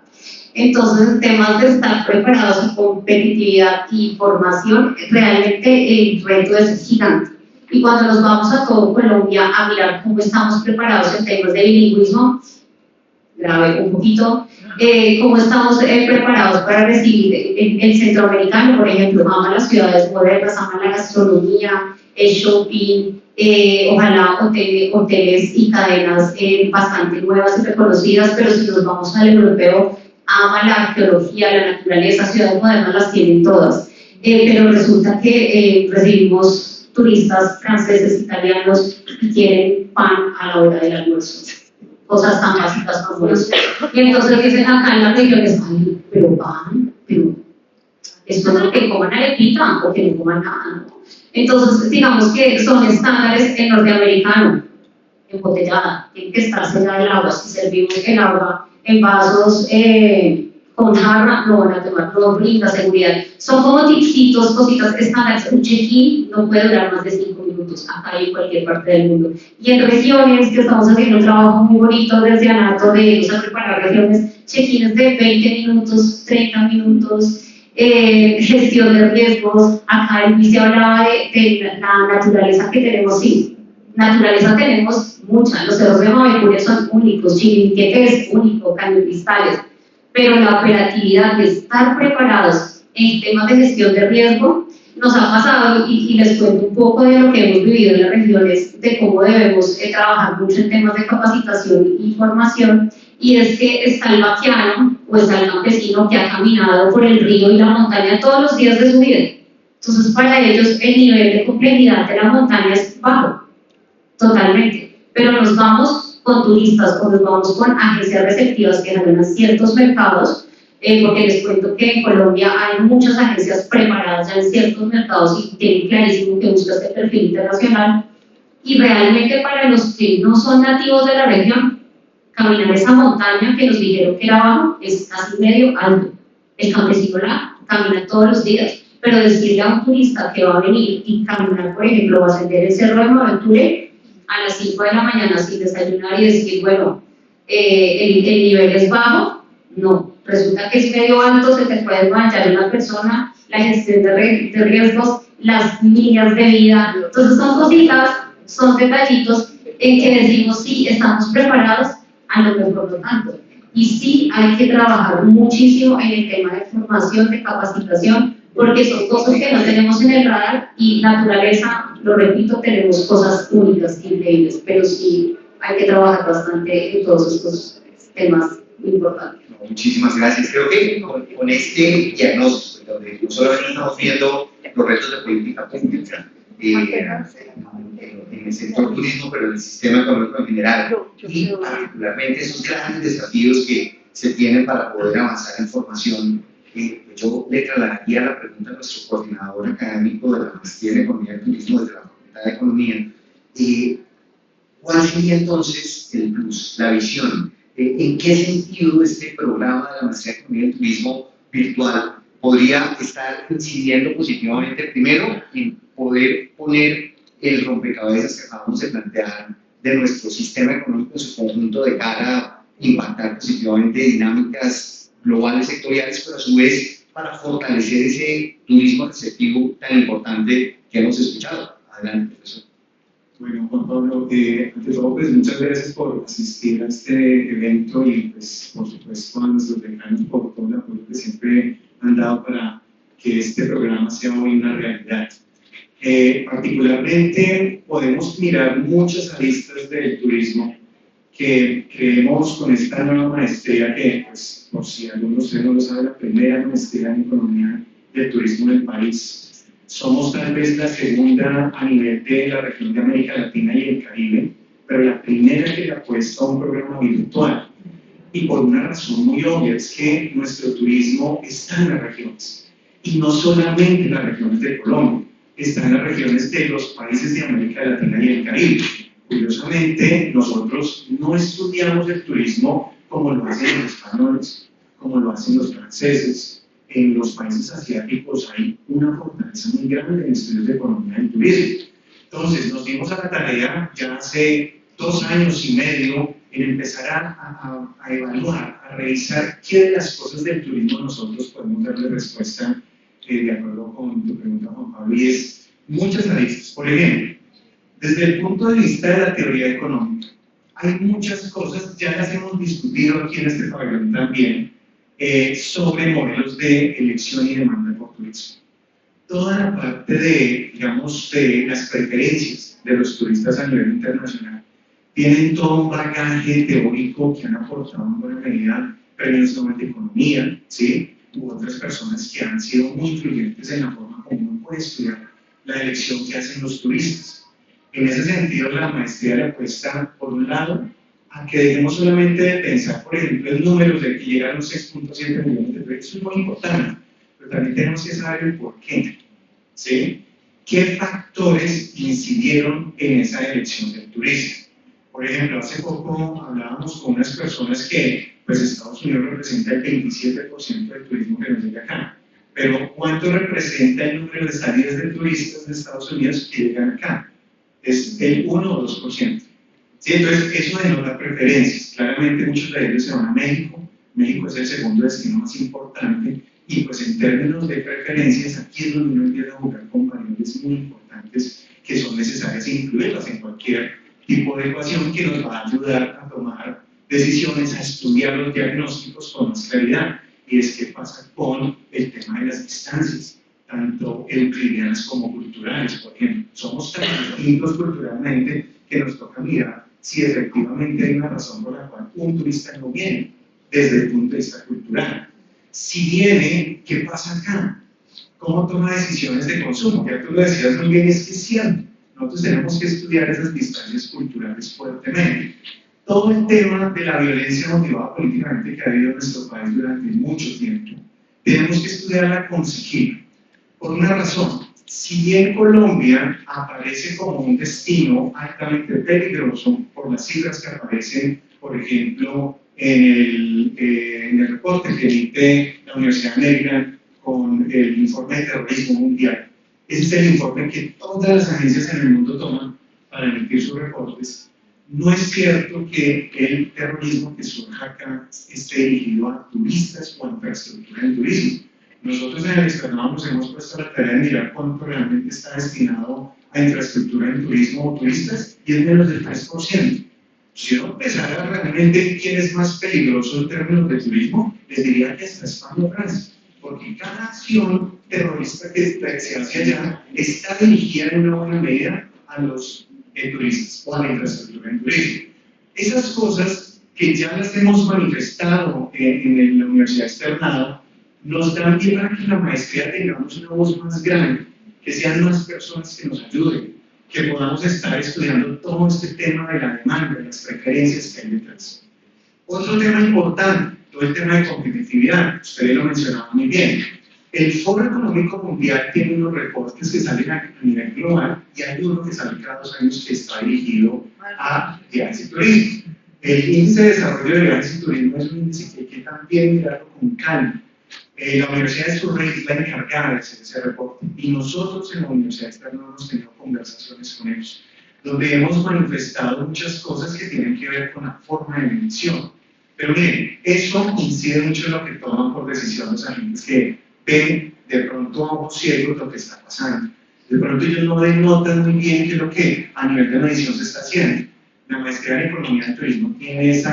Entonces, en temas de estar preparados en competitividad y formación, realmente el reto es gigante. Y cuando nos vamos a todo Colombia a mirar cómo estamos preparados en temas de bilingüismo, grave un poquito, cómo estamos preparados para recibir el centroamericano, por ejemplo, ama las ciudades modernas, ama la gastronomía, el shopping, ojalá hoteles y cadenas bastante nuevas y reconocidas, pero si nos vamos al europeo, ama la arqueología, la naturaleza, ciudades modernas las tienen todas, pero resulta que recibimos turistas franceses, italianos, y quieren pan a la hora del almuerzo, cosas tan básicas como eso. Y entonces dicen acá en las regiones, ay, pero pan, pero esto no es que coman arepita o que no coman nada, ¿no? Entonces, digamos que son estándares en norteamericano, embotellada, tiene que estar sellada el agua. Si servimos el agua en vasos con jarra, no van a tomar, no brinda seguridad. Son como tipsitos, cositas estándares. Un check-in no puede durar más de 5 minutos, acá y en cualquier parte del mundo. Y en regiones, que estamos haciendo un trabajo muy bonito desde ANATO de irnos a preparar regiones, check-ins de 20 minutos, 30 minutos, gestión de riesgos. Acá Luis se hablaba de la naturaleza que tenemos, sí. Naturaleza tenemos mucha, los cerros de Mavecure son únicos, Chiribiquete es único, Cañón Cristales, pero la operatividad de estar preparados en temas de gestión de riesgo nos ha pasado, y les cuento un poco de lo que hemos vivido en las regiones, de cómo debemos trabajar mucho en temas de capacitación y formación, y es que está el vaquiano o está el campesino que ha caminado por el río y la montaña todos los días de su vida. Entonces, para ellos el nivel de complejidad de la montaña es bajo, totalmente, pero nos vamos con turistas o nos vamos con agencias receptivas que ganan ciertos mercados, porque les cuento que en Colombia hay muchas agencias preparadas ya en ciertos mercados y tienen clarísimo que busca este perfil internacional, y realmente para los que no son nativos de la región, caminar esa montaña que nos dijeron que era bajo es casi medio alto. El campesino la camina todos los días, pero decirle a un turista que va a venir y caminar, por ejemplo, va a ascender el Cerro de Mavecure a las 5 de la mañana sin desayunar y decir, bueno, el nivel es bajo, no, resulta que es medio alto, se te puede manchar una persona, la gestión de riesgos, las líneas de vida. Entonces son cositas, son detallitos en que decimos, sí, estamos preparados, a lo mejor no tanto. Y sí, hay que trabajar muchísimo en el tema de formación, de capacitación, porque son cosas que no tenemos en el radar, y naturaleza, lo repito, tenemos cosas únicas, increíbles, pero sí hay que trabajar bastante en todos estos temas importantes. Muchísimas gracias. Creo que con este diagnóstico, donde no solamente estamos viendo los retos de política pública en el sector turismo, pero en el sistema económico en general, y particularmente esos grandes desafíos que se tienen para poder avanzar en formación, yo le trasladaría la pregunta a nuestro coordinador académico de la Maestría en Economía y Turismo desde la Facultad de Economía. ¿Cuál sería entonces el plus, la visión? ¿En qué sentido este programa de la Maestría en Economía y Turismo virtual podría estar incidiendo positivamente, primero, en poder poner el rompecabezas que acabamos de plantear de nuestro sistema económico en su conjunto de cara a impactar positivamente dinámicas globales sectoriales, pero a su vez para fortalecer ese turismo receptivo tan importante que hemos escuchado? Adelante, profesor. Bueno, Juan Pablo, ante todo, pues muchas gracias por asistir a este evento y, pues, por supuesto, a nuestros decanos por todo el apoyo que siempre han dado para que este programa sea hoy una realidad. Particularmente, podemos mirar muchas aristas del turismo que creemos con esta nueva maestría que, pues, por si alguno de ustedes no lo sabe, la primera maestría en Economía del Turismo del país. Somos tal vez la segunda a nivel de la región de América Latina y el Caribe, pero la primera que le apuesta a un programa virtual. Y por una razón muy obvia, es que nuestro turismo está en las regiones. Y no solamente en las regiones de Colombia, está en las regiones de los países de América Latina y el Caribe. Curiosamente, nosotros no estudiamos el turismo como lo hacen los españoles, como lo hacen los franceses. En los países asiáticos hay una fortaleza muy grande en estudios de economía y turismo. Entonces, nos dimos a la tarea ya hace 2 años y medio en empezar a evaluar, a revisar qué de las cosas del turismo nosotros podemos darle respuesta de acuerdo con tu pregunta, Juan Pablo, y es muchas aristas. Por ejemplo, desde el punto de vista de la teoría económica, hay muchas cosas, ya las hemos discutido aquí en este pabellón también, sobre modelos de elección y demanda por turismo. Toda la parte de, digamos, de las preferencias de los turistas a nivel internacional tienen todo un bagaje teórico que han aportado en buena medida premios Nobel de Economía, ¿sí? U otras personas que han sido muy influyentes en la forma como uno puede estudiar la elección que hacen los turistas. En ese sentido, la maestría le apuesta, por un lado, a que dejemos solamente de pensar, por ejemplo, en números de que llegan los 6.7 millones de turistas. Eso es muy importante, pero también tenemos que saber el por qué, ¿sí? ¿Qué factores incidieron en esa elección del turista? Por ejemplo, hace poco hablábamos con unas personas que, pues, Estados Unidos representa el 27% del turismo que nos llega acá, pero ¿cuánto representa el número de salidas de turistas de Estados Unidos que llegan acá? Es el 1 o 2%. ¿Sí? Entonces, eso denota preferencias. Claramente, muchos de ellos se van a México. México es el segundo destino más importante. Y, pues, en términos de preferencias, aquí es donde uno empieza a jugar con variables muy importantes que son necesarias e incluirlas en cualquier tipo de ecuación que nos va a ayudar a tomar decisiones, a estudiar los diagnósticos con más claridad. Y es qué pasa con el tema de las distancias, tanto euclidianas como culturales, por ejemplo. Somos tan distintos culturalmente que nos toca mirar si efectivamente hay una razón por la cual un turista no viene desde el punto de vista cultural. Si viene, ¿qué pasa acá? ¿Cómo toma decisiones de consumo? Ya tú lo decías muy bien, es que es cierto. Nosotros tenemos que estudiar esas distancias culturales fuertemente. Todo el tema de la violencia motivada políticamente que ha habido en nuestro país durante mucho tiempo, tenemos que estudiarla con sigilo. Por una razón, si bien Colombia aparece como un destino altamente peligroso por las cifras que aparecen, por ejemplo, en el reporte que emite la Universidad de Maryland con el informe de terrorismo mundial, ese es el informe que todas las agencias en el mundo toman para emitir sus reportes. No es cierto que el terrorismo que surja acá esté dirigido a turistas o a infraestructura en turismo. Nosotros en el externado nos hemos puesto a la tarea de mirar cuánto realmente está destinado a infraestructura en turismo o turistas y es menos del 3%. Si uno empezara realmente quién es más peligroso en términos de turismo, les diría que es España o Francia, porque cada acción terrorista que se hace allá está dirigida en una buena medida a los turistas o a la infraestructura en turismo. Esas cosas que ya las hemos manifestado en la Universidad Externado nos dan pie para que en la maestría tengamos una voz más grande, que sean más personas que nos ayuden, que podamos estar estudiando todo este tema de la demanda, de las preferencias que hay detrás. Otro tema importante, todo el tema de competitividad, ustedes lo mencionaban muy bien. El Foro Económico Mundial tiene unos reportes que salen a nivel global y hay uno que sale cada 2 años que está dirigido a viajes y turismo. El índice de desarrollo de viajes y turismo es un índice que hay que también mirarlo con calma. La Universidad de Surrey es la encargada de hacer ese reporte y nosotros en la Universidad Externa hemos tenido conversaciones con ellos, donde hemos manifestado muchas cosas que tienen que ver con la forma de medición. Pero miren, eso incide mucho en lo que toman por decisión los agentes que ven de pronto a ojos ciegos lo que está pasando. De pronto ellos no denotan muy bien qué es lo que a nivel de medición se está haciendo. La maestría en Economía del Turismo tiene ese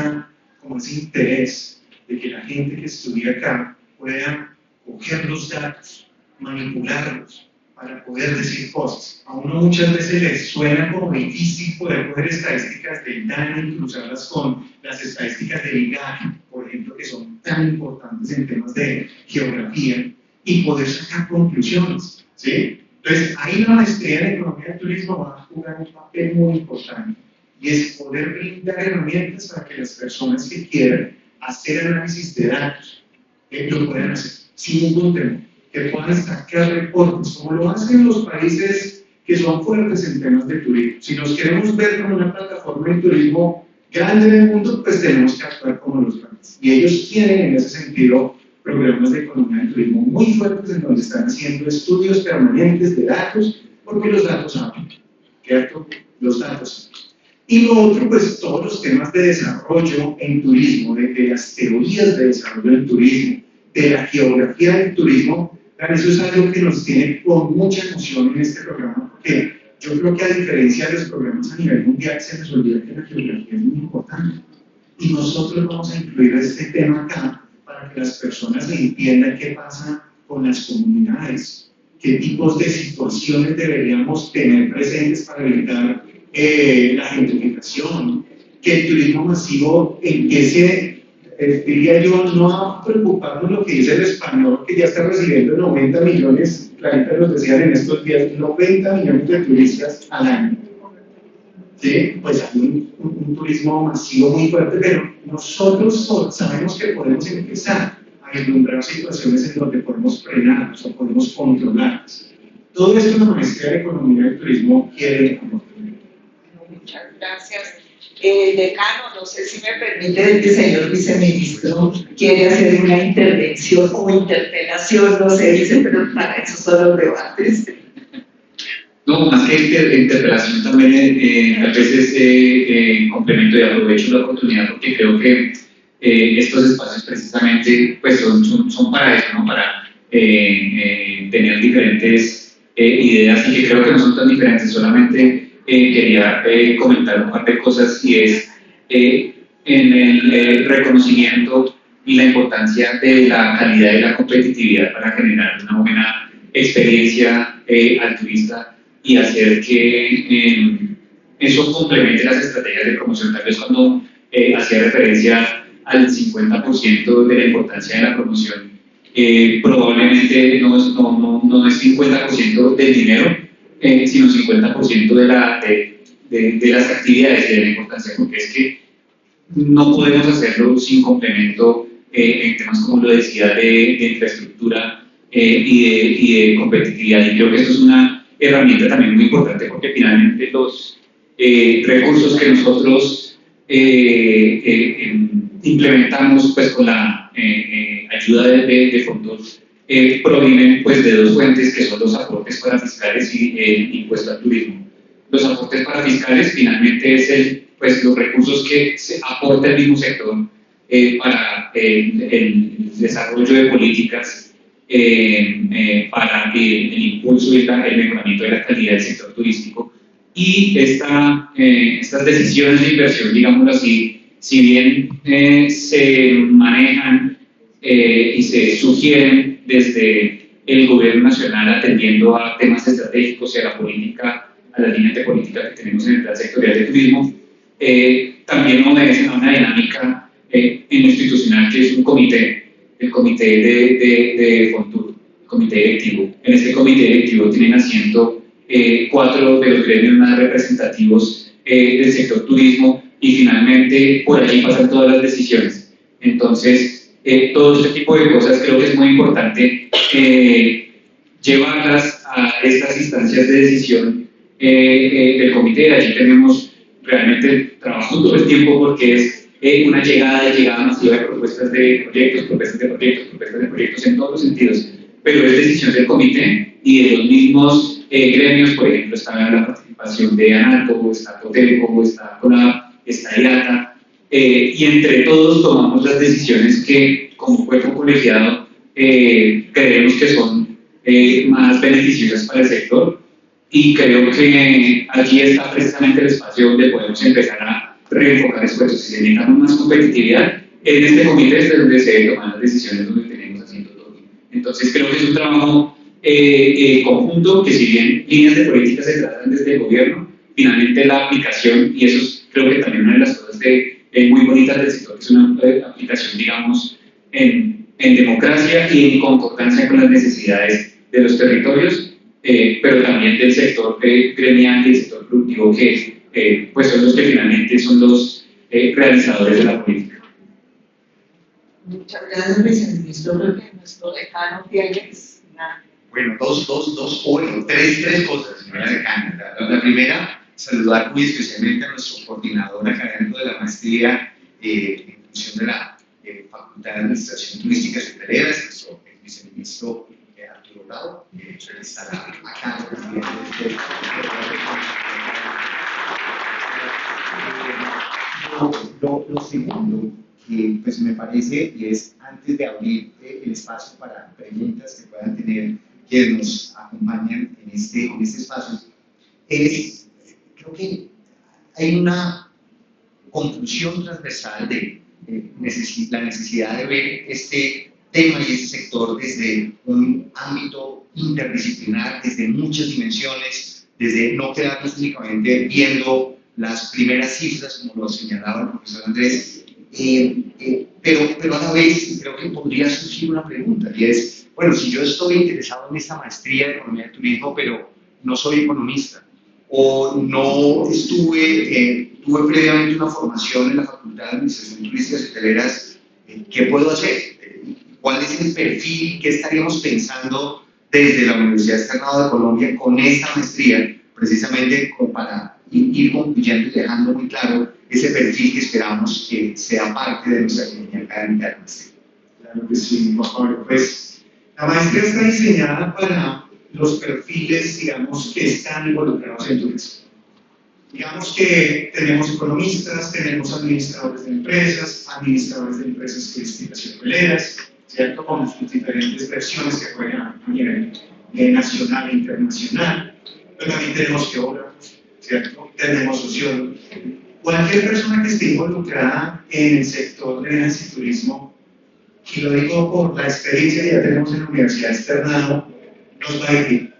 interés de que la gente que estudia acá pueda coger los datos, manipularlos, para poder decir cosas. A uno muchas veces les suena como difícil poder coger estadísticas del daño y cruzarlas con las estadísticas del IGAE, por ejemplo, que son tan importantes en temas de geografía, y poder sacar conclusiones, ¿sí? Entonces, ahí la maestría en Economía del Turismo va a jugar un papel muy importante, y es poder brindar herramientas para que las personas que quieran hacer análisis de datos lo puedan hacer sin ningún temor, que puedan sacar reportes, como lo hacen los países que son fuertes en temas de turismo. Si nos queremos ver como una plataforma de turismo grande en el mundo, pues tenemos que actuar como los grandes. Y ellos tienen en ese sentido programas de economía del turismo muy fuertes en donde están haciendo estudios permanentes de datos, porque los datos hablan, ¿cierto? Los datos. Y lo otro, pues todos los temas de desarrollo en turismo, de las teorías de desarrollo en turismo, de la geografía del turismo, eso es algo que nos tiene con mucha emoción en este programa, porque yo creo que a diferencia de los programas a nivel mundial, se nos olvida que la geografía es muy importante. Y nosotros vamos a incluir este tema acá para que las personas entiendan qué pasa con las comunidades, qué tipos de situaciones deberíamos tener presentes para evitar la gentrificación, que el turismo masivo empiece, diría yo, no a preocuparnos lo que dice el español, que ya está recibiendo 90 millones, Clarita nos decían en estos días, 90 millones de turistas al año. ¿Sí? Pues hay un turismo masivo muy fuerte, pero nosotros sabemos que podemos empezar a vislumbrar situaciones en donde podemos frenarnos o podemos controlarlas. Todo esto la maestría de Economía del Turismo quiere aportar. Muchas gracias. Decano, no sé si me permite, el señor viceministro quiere hacer una intervención o interpelación, no sé, dice, pero para eso son los debates. No, más que interpelación también a veces complemento y aprovecho la oportunidad porque creo que estos espacios precisamente pues son para eso, ¿no? Para tener diferentes ideas y que creo que no son tan diferentes. Solamente quería comentar un par de cosas y es en el reconocimiento y la importancia de la calidad y la competitividad para generar una buena experiencia al turista y hacer que eso complemente las estrategias de promoción. Tal vez cuando hacía referencia al 50% de la importancia de la promoción, probablemente no es 50% del dinero, sino 50% de las actividades y de la importancia, porque es que no podemos hacerlo sin complemento en temas, como lo decía, de infraestructura y de competitividad. Y creo que eso es una herramienta también muy importante, porque finalmente los recursos que nosotros implementamos pues con la ayuda de fondos provienen pues de dos fuentes, que son los aportes parafiscales y el impuesto al turismo. Los aportes parafiscales finalmente es los recursos que se aporta el mismo sector para el desarrollo de políticas para el impulso y el mejoramiento de la calidad del sector turístico. Y estas decisiones de inversión, digámoslo así, si bien se manejan y se sugieren desde el gobierno nacional atendiendo a temas estratégicos y a la política, a las líneas de política que tenemos en el plan sectorial de turismo, también obedecen a una dinámica institucional que es un comité, el comité de Fontur, el comité directivo. En este comité directivo tienen asiento 4 de los gremios más representativos del sector turismo y finalmente por allí pasan todas las decisiones. Entonces, todo este tipo de cosas creo que es muy importante llevarlas a estas instancias de decisión del comité. Allí tenemos realmente trabajo todo el tiempo porque es una llegada masiva de propuestas de proyectos en todos los sentidos, pero es decisión del comité y de los mismos gremios. Por ejemplo, está la participación de ANALCO, está Cotelco, está CONAP, está IATA, y entre todos tomamos las decisiones que como cuerpo colegiado creemos que son más beneficiosas para el sector, y creo que allí está precisamente el espacio donde podemos empezar a reenfocar esfuerzos. Si necesitamos más competitividad, en este comité es donde se deben tomar las decisiones, donde tenemos haciendo todo. Entonces creo que es un trabajo conjunto, que si bien líneas de política se tratan desde el gobierno, finalmente la aplicación, y eso es, creo que también una de las cosas muy bonitas del sector, que es una aplicación, digamos, en democracia y en concordancia con las necesidades de los territorios, pero también del sector gremial y del sector productivo, que pues son los que finalmente son los realizadores de la política. Muchas gracias, viceministro. Creo que nuestro decano tiene una... Bueno, tres cosas, señora decana. La primera, saludar muy especialmente a nuestro coordinador académico de la maestría en función de la Facultad de Administración Turística y Hoteleras, nuestro viceministro Arturo Bravo, que estará acá. Lo segundo que pues me parece, y es antes de abrir el espacio para preguntas que puedan tener quienes nos acompañan en este espacio, creo que hay una conclusión transversal de la necesidad de ver este tema y este sector desde un ámbito interdisciplinar, desde muchas dimensiones, desde no quedarnos únicamente viendo las primeras cifras, como lo señalaba el profesor Andrés, pero a la vez creo que podría surgir una pregunta, y es, bueno, si yo estoy interesado en esta maestría de Economía del Turismo, pero no soy economista, o no tuve previamente una formación en la Facultad de Administración Turística y Hoteleras, ¿qué puedo hacer? ¿Cuál es el perfil que estaríamos pensando desde la Universidad Externado de Colombia con esta maestría, precisamente como para ir concluyendo y dejando muy claro ese perfil que esperamos que sea parte de nuestra comunidad académica de la maestría? Claro que sí, por favor. Pues la maestría está diseñada para los perfiles, digamos, que están involucrados en turismo. Digamos que tenemos economistas, tenemos administradores de empresas turísticas y hoteleras, ¿cierto? Con sus diferentes versiones que juegan a nivel nacional e internacional, pero también tenemos geógrafos, ¿cierto? Tenemos sociólogos. Cualquier persona que esté involucrada en el sector de viajes y turismo, y lo digo por la experiencia que ya tenemos en la Universidad Externado, nos va a ir.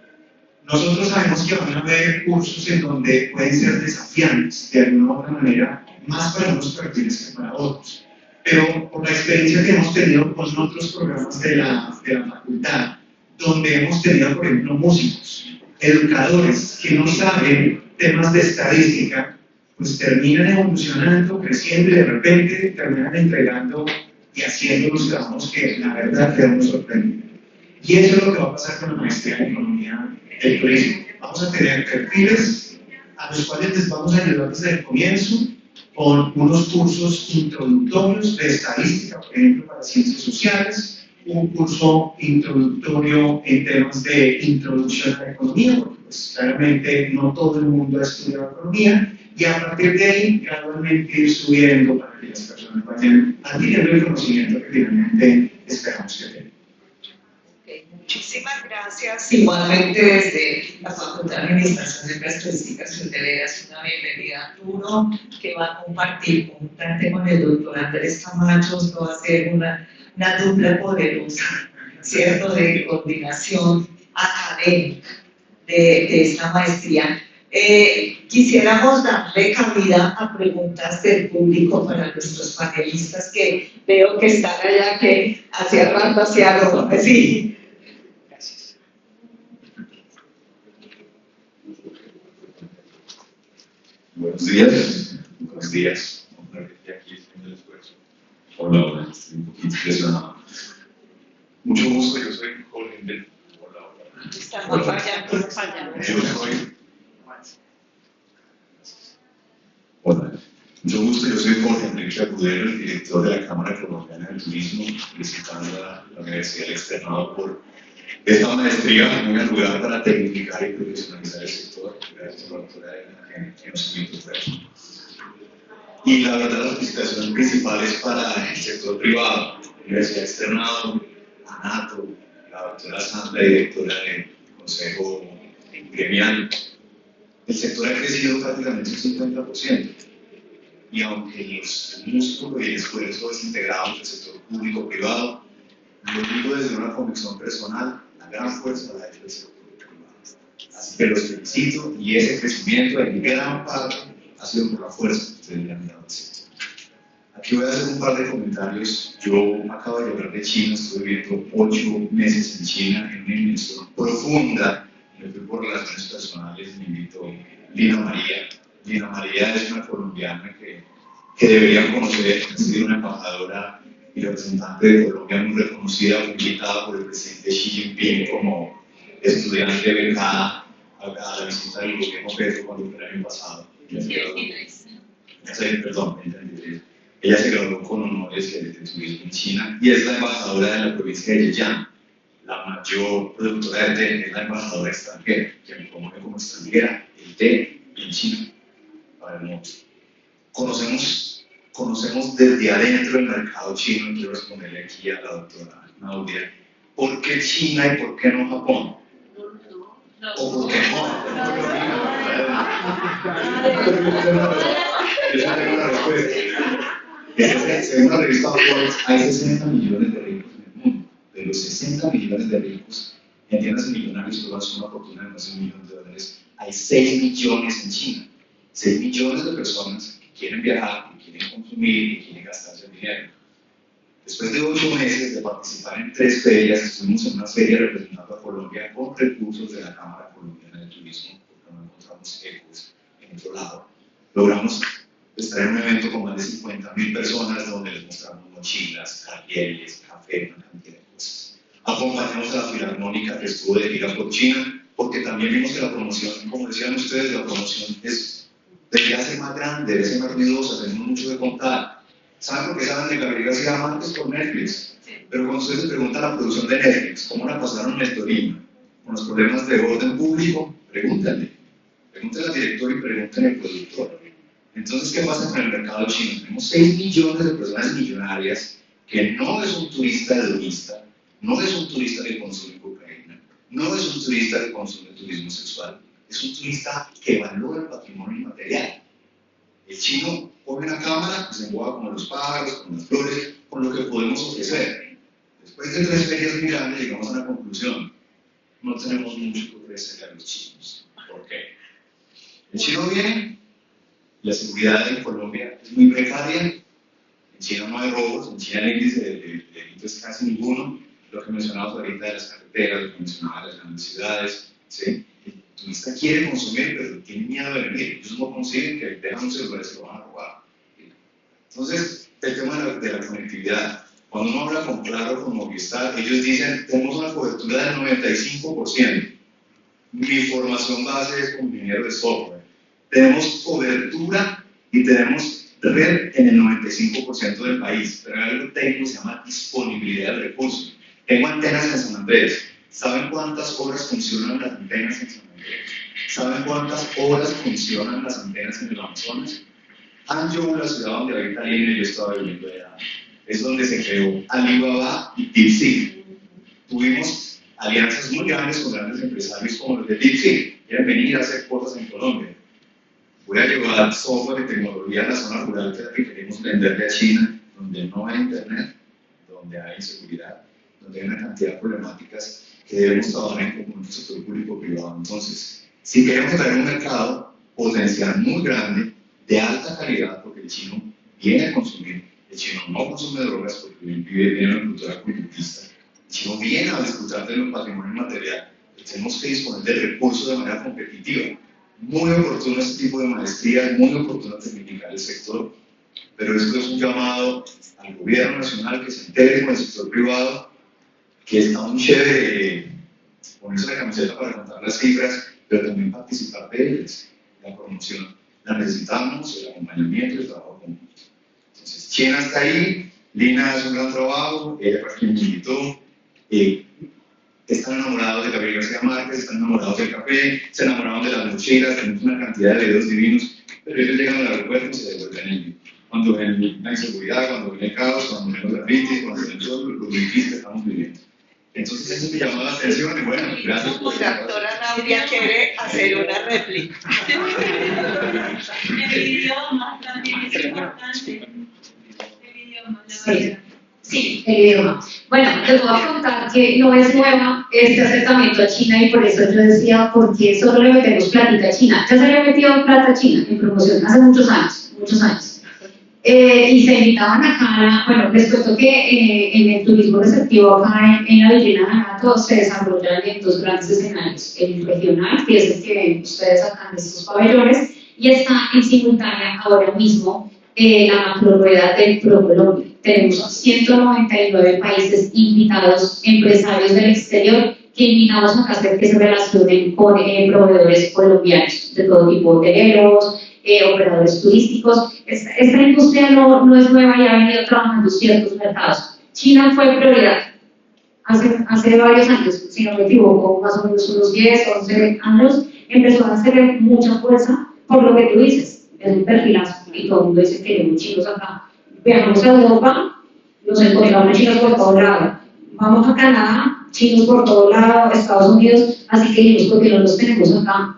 Nosotros sabemos que van a haber cursos en donde pueden ser desafiantes, de alguna u otra manera, más para unos perfiles que para otros. Pero por la experiencia que hemos tenido con otros programas de la facultad, donde hemos tenido, por ejemplo, músicos, educadores que no saben temas de estadística, pues terminan evolucionando, creciendo y de repente terminan entregando y haciendo los trabajos que la verdad quedamos sorprendidos. Y eso es lo que va a pasar con la maestría en economía del turismo. Vamos a tener perfiles a los cuales les vamos a ayudar desde el comienzo con unos cursos introductorios de estadística, por ejemplo, para ciencias sociales, un curso introductorio en temas de introducción a la economía, porque pues, claramente no todo el mundo ha estudiado economía, y a partir de ahí gradualmente ir subiendo para que las personas vayan adquiriendo el conocimiento que finalmente esperamos que tengan. Muchísimas gracias. Igualmente desde la Facultad de Administración de Empresas Turísticas y Hoteleras, una bienvenida a Arturo, que va a compartir constante con el doctor Andrés Camacho. Esto va a ser una dupla poderosa, ¿cierto?, de coordinación académica de esta maestría. Quisiéramos darle cabida a preguntas del público para nuestros panelistas, que veo que están allá, que hacía rato hacía algo. Sí. Buenos días. Buenos días. Aquí haciendo el esfuerzo. Hola, estoy un poquito impresionado. Mucho gusto, yo soy Jorge Enrique. Hola. Estamos fallando. Yo soy. Hola. Mucho gusto, yo soy Jorge Enrique Agudelo, el director de la Cámara Colombiana del Turismo, felicitando a la Universidad del Externado por esta maestría, en un lugar para tecnificar y profesionalizar el sector. Gracias a la doctora que nos invitó por eso. Y la verdad, la felicitación principal es para el sector privado, Universidad Externado, ANATO, la doctora Sandra, directora del Consejo Gremial. El sector ha crecido prácticamente un 50%. Y aunque el músculo y el esfuerzo es integrado entre el sector público-privado, lo digo desde una convicción personal, la gran fuerza la ha hecho el sector privado. Así que los felicito, y ese crecimiento en gran parte ha sido por la fuerza que ustedes le han dado al sector. Aquí voy a hacer un par de comentarios. Yo acabo de llegar de China, estuve viviendo 8 meses en China, en una inmersión profunda. Me fui por relaciones personales, me invitó Lina María. Lina María es una colombiana que deberían conocer, ha sido una embajadora y representante de Colombia muy reconocida, fue invitada por el presidente Xi Jinping como estudiante becada a la visita del gobierno Petro cuando fue el año pasado. Ella se graduó con honores de turismo en China y es la embajadora de la provincia de Zhejiang. La mayor productora de té es la embajadora extranjera, que me promueve como extranjera el té en China para el mundo. Conocemos desde adentro el mercado chino, quiero responderle aquí a la doctora Naudia, ¿por qué China y por qué no Japón? ¿O por qué no? Esa es una respuesta. Según la revista Forbes, hay 60 millones de ricos en el mundo. De los 60 millones de ricos, entiéndase millonarios que van a ser una fortuna de más de $1 millón, hay 6 millones en China. 6 millones de personas que quieren viajar, que quieren consumir y quieren gastarse el dinero. Después de 8 meses de participar en 3 ferias, estuvimos en una feria representando a Colombia con recursos de la Cámara Colombiana de Turismo, porque no encontramos ecos en otro lado. Logramos estar en un evento con más de 50.000 personas donde les mostramos mochilas, carrieles, café, una cantidad de cosas. Acompañamos a la Filarmónica que estuvo de gira por China, porque también vimos que la promoción, como decían ustedes, la promoción debería ser más grande, debe ser más ruidosa, tenemos mucho que contar. ¿Saben por qué saben de Gabriel García Márquez por Netflix? Pero cuando ustedes se preguntan la producción de Netflix, ¿cómo la pasaron en el Torino? Con los problemas de orden público, pregúntenle al director y pregúntenle al productor. Entonces, ¿qué pasa con el mercado chino? Tenemos 6 millones de personas millonarias que no es un turista hedonista, no es un turista que consume cocaína, no es un turista que consume turismo sexual, es un turista que valora el patrimonio inmaterial. El chino pone la cámara y se envuelve con los pájaros, con las flores, con lo que podemos ofrecer. Después de 3 ferias muy grandes llegamos a la conclusión: no tenemos mucho que ofrecerle a los chinos. ¿Por qué? El chino viene, la seguridad en Colombia es muy precaria, en China no hay robos, en China el índice de delito es casi ninguno, lo que mencionamos ahorita de las carreteras, lo que mencionaba de las grandes ciudades, ¿sí? El turista quiere consumir, pero tiene miedo de venir, ellos no consiguen que dejan un celular y se lo van a robar. Entonces, el tema de la conectividad, cuando uno habla con Claro, con Movistar, ellos dicen, tenemos una cobertura del 95%. Mi formación base es como ingeniero de software. Tenemos cobertura y tenemos red en el 95% del país, pero hay algo técnico que se llama disponibilidad de recursos. Tengo antenas en San Andrés. ¿Saben cuántas horas funcionan las antenas en San Andrés? ¿Saben cuántas horas funcionan las antenas en el Amazonas? Anjou, la ciudad donde ahorita Lina, yo estaba viviendo allá, es donde se creó Alibaba y DeepSeek. Tuvimos alianzas muy grandes con grandes empresarios como los de DeepSeek. Quieren venir a hacer cosas en Colombia. Voy a llevar software y tecnología a la zona rural que es la que queremos venderle a China, donde no hay internet, donde hay inseguridad, donde hay una cantidad de problemáticas que debemos trabajar en conjunto sector público-privado. Entonces, si queremos traer un mercado potencial muy grande, de alta calidad, porque el chino viene a consumir, el chino no consume drogas porque vive en una cultura culturista, el chino viene a disfrutar de un patrimonio material, tenemos que disponer de recursos de manera competitiva. Muy oportuno este tipo de maestría, muy oportuno tecnificar el sector, pero esto es un llamado al gobierno nacional que se integre con el sector privado, que está muy chévere ponerse la camiseta para contar las cifras, pero también participar de ellas, la promoción. La necesitamos, el acompañamiento y el trabajo conjunto. Entonces, China está ahí, Lina hace un gran trabajo, ella fue quien me invitó, están enamorados de Gabriel García Márquez, están enamorados del café, se enamoraron de las mochilas, tenemos una cantidad de videos divinos, pero ellos llegan al aeropuerto y se devuelven ellos. Cuando ven la inseguridad, cuando ven el caos, cuando ven los grafitis, cuando ven todo lo difícil que estamos viviendo. Entonces eso me llamó la atención y bueno, gracias por... La doctora Nadia quiere hacer una réplica. El idioma también es importante. El idioma, la verdad. Sí, el idioma. Bueno, les voy a contar que no es nueva este acercamiento a China y por eso yo decía, ¿por qué solo le metemos plática a China? Ya se le ha metido plata a China en promoción hace muchos años. Y se invitaban acá, bueno, les cuento que en el turismo receptivo acá en la Villena de Anato se desarrollan en 2 grandes escenarios, el regional, que es el que ven ustedes acá en estos pabellones, y está en simultánea ahora mismo la macrorueda del Pro Colombia. Tenemos 199 países invitados, empresarios del exterior, que invitamos acá a hacer que se relacionen con proveedores colombianos, de todo tipo, hoteleros, operadores turísticos. Esta industria no es nueva y ha venido trabajando en ciertos mercados. China fue prioridad hace varios años, si no me equivoco, más o menos unos 10, 11 años, empezó a hacer mucha fuerza por lo que tú dices, es un perfilazo y todo el mundo dice que queremos chinos acá. Viajamos a Europa, nos encontramos chinos por todo lado. Vamos a Canadá, chinos por todo lado, Estados Unidos, así que dijimos, ¿por qué no los tenemos acá?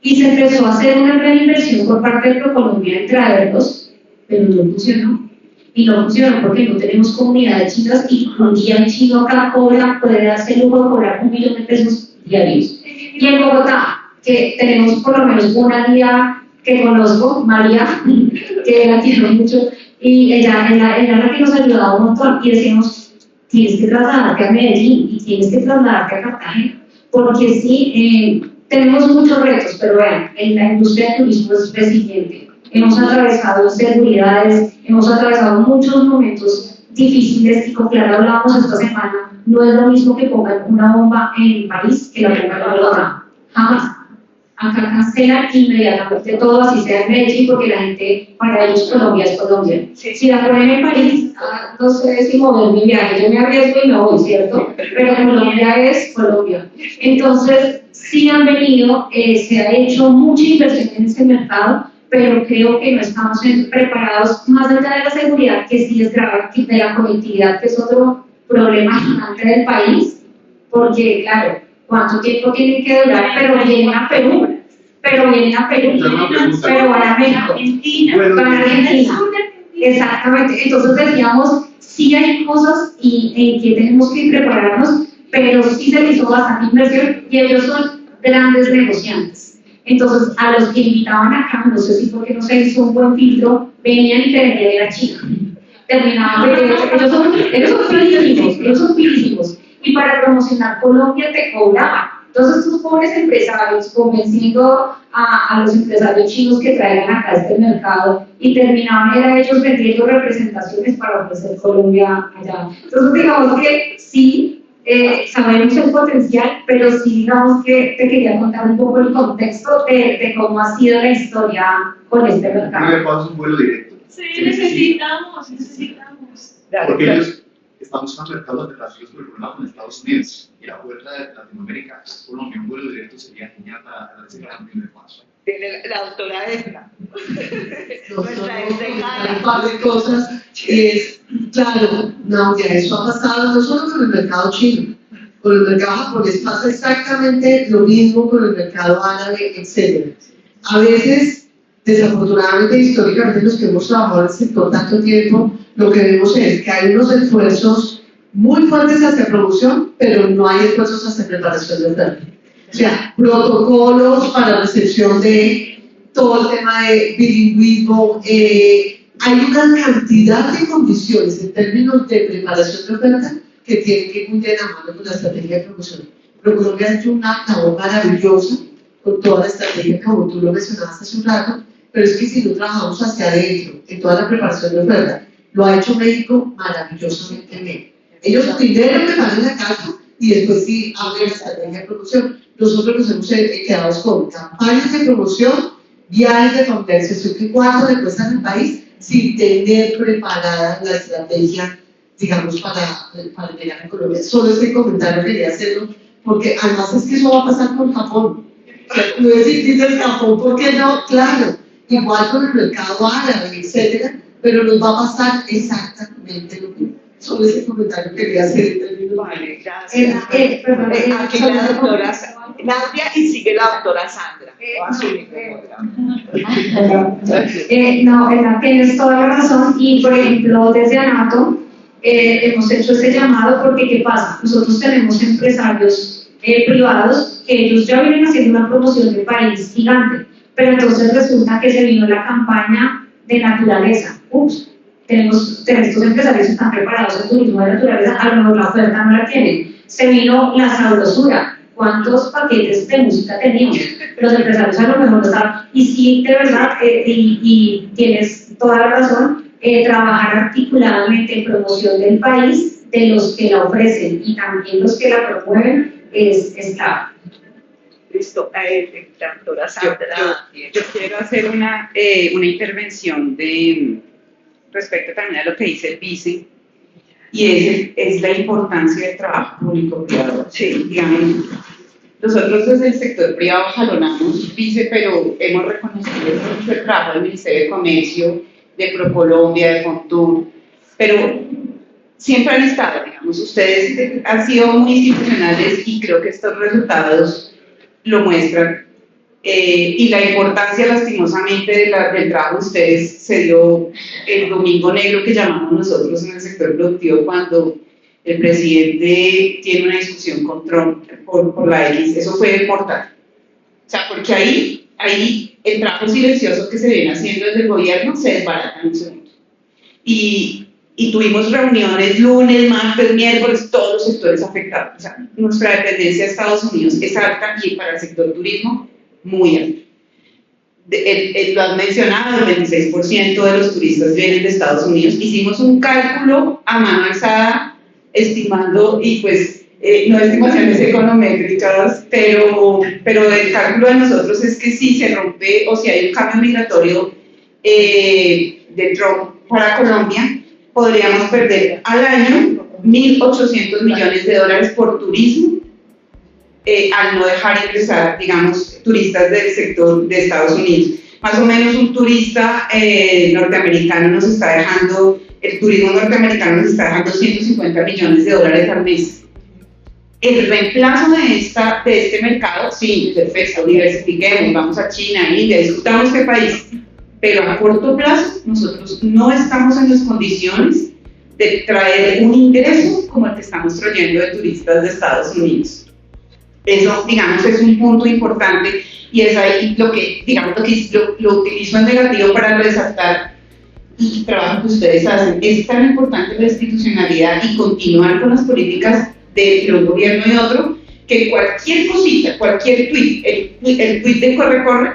Y se empezó a hacer una gran inversión por parte de ProColombia en traerlos, pero no funcionó. Y no funcionó porque no tenemos comunidades chinas y un día el chino acá puede darse el lujo de cobrar $1 millón de pesos diarios. Y en Bogotá, que tenemos por lo menos una guía que conozco, María, que la quiero mucho, y ella la que nos ayudaba un montón, y decíamos, tienes que trasladarte a Medellín y tienes que trasladarte a Cartagena, porque sí, tenemos muchos retos, pero vean, en la industria del turismo es resiliente. Hemos atravesado inseguridades, hemos atravesado muchos momentos difíciles y con Clara hablábamos esta semana, no es lo mismo que pongan una bomba en París que la pongan en Bogotá, jamás. Acá cancelan inmediatamente todo, así sea en Medellín, porque la gente, para ellos Colombia es Colombia. Sí. Si la ponen en París, no sé si mover mi viaje, yo me arriesgo y no voy, ¿cierto? Pero Colombia es Colombia. Entonces, sí han venido, se ha hecho mucha inversión en ese mercado, pero creo que no estamos preparados, más allá de la seguridad, que sí es grave, de la conectividad, que es otro problema gigante del país, porque, claro, cuánto tiempo tienen que durar, pero vienen a Perú, pero van a México, van a Argentina. Exactamente, entonces decíamos, sí hay cosas en que tenemos que prepararnos, pero sí se les hizo bastante inversión y ellos son grandes negociantes. Entonces, a los que invitaban acá, no sé si porque no se hizo un buen filtro, venían y te vendían a China. Terminaban vendiendo, ellos son finísimos. Y para promocionar Colombia te cobraban. Entonces, estos pobres empresarios, convenciendo a los empresarios chinos que traigan acá este mercado, y terminaban era ellos vendiendo representaciones para ofrecer Colombia allá. Entonces, digamos que sí, sabemos el potencial, pero sí, digamos que te quería contar un poco el contexto de cómo ha sido la historia con este mercado. ¿No me pasas un vuelo directo? Sí, necesitamos. Porque ellos están buscando mercados alternativos por el lado con Estados Unidos y la puerta de Latinoamérica, Colombia, un vuelo directo sería genial para la primer paso. Tiene la doctora Edna. Un par de cosas es, claro, Nadia, eso ha pasado no solo con el mercado chino, con el mercado japonés pasa exactamente lo mismo con el mercado árabe, etc. A veces, desafortunadamente, históricamente, los que hemos trabajado en el sector tanto tiempo, lo que vemos es que hay unos esfuerzos muy fuertes hacia producción, pero no hay esfuerzos hacia preparación de oferta. O sea, protocolos para recepción de todo el tema de bilingüismo. Hay una cantidad de condiciones en términos de preparación de oferta que tienen que ir muy de la mano con la estrategia de promoción. Pero Colombia ha hecho una labor maravillosa con toda la estrategia, como tú lo mencionaste hace un rato, pero es que si no trabajamos hacia adentro, en toda la preparación de oferta, lo ha hecho México maravillosamente bien. Ellos primero preparan la casa y después sí hablan de la estrategia de promoción. Nosotros nos hemos quedado con campañas de promoción, viajes de comercio, que cuánto le cuesta en el país sin tener preparada la estrategia, digamos, para llegar a Colombia. Solo este comentario quería hacerlo, porque además es que eso va a pasar con Japón. O sea, tú dices Japón, ¿por qué no? Claro, igual con el mercado árabe, etcétera, pero nos va a pasar exactamente lo mismo. Solo ese comentario quería hacer. Vale, gracias. Aquí la doctora Nadia y sigue la doctora Sandra. No, tienes toda la razón. Y por ejemplo, desde ANATO hemos hecho ese llamado porque ¿qué pasa? Nosotros tenemos empresarios privados que ellos ya vienen haciendo una promoción del país gigante, pero entonces resulta que se vino la campaña de naturaleza. Ups. Estos empresarios están preparados en turismo de naturaleza, a lo mejor la oferta no la tienen. Se vino la sabrosura. ¿Cuántos paquetes de música teníamos? Los empresarios a lo mejor no saben. Y sí, de verdad, y tienes toda la razón, trabajar articuladamente en promoción del país, de los que la ofrecen y también los que la promueven, es clave. Listo, doctora Sandra. Yo quiero hacer una intervención respecto también a lo que dice el vice, y es la importancia del trabajo público-privado. Sí, digamos, nosotros desde el sector privado jalonamos vice, pero hemos reconocido mucho el trabajo del Ministerio de Comercio, de ProColombia, de Fontur, pero siempre han estado, digamos, ustedes han sido muy institucionales y creo que estos resultados lo muestran. Y la importancia, lastimosamente, del trabajo de ustedes se dio el domingo negro que llamamos nosotros en el sector productivo, cuando el presidente tiene una discusión con Trump por la X. Eso fue mortal. O sea, porque ahí el trabajo silencioso que se viene haciendo desde el gobierno se desbarata en un segundo. Y tuvimos reuniones lunes, martes, miércoles, todos los sectores afectados. O sea, nuestra dependencia de Estados Unidos es alta y para el sector turismo muy alto. Lo has mencionado, el 26% de los turistas vienen de Estados Unidos. Hicimos un cálculo a mano alzada, estimando, y pues no estimaciones econométricas, pero el cálculo de nosotros es que si se rompe o si hay un cambio migratorio de Trump para Colombia, podríamos perder al año 1.800 millones de dólares por turismo, al no dejar ingresar, digamos, turistas del sector de Estados Unidos. Más o menos un turista norteamericano nos está dejando, el turismo norteamericano nos está dejando 150 millones de dólares al mes. el reemplazo de este mercado, sí, perfecto, diversifiquemos, vamos a China, India, discutamos este país, pero a corto plazo nosotros no estamos en las condiciones de traer un ingreso como el que estamos trayendo de turistas de Estados Unidos. Eso, digamos, es un punto importante y es ahí lo que, digamos, lo utilizo en negativo para resaltar el trabajo que ustedes hacen. Es tan importante la institucionalidad y continuar con las políticas de un gobierno y otro, que cualquier cosita, cualquier tweet, el tweet de corre,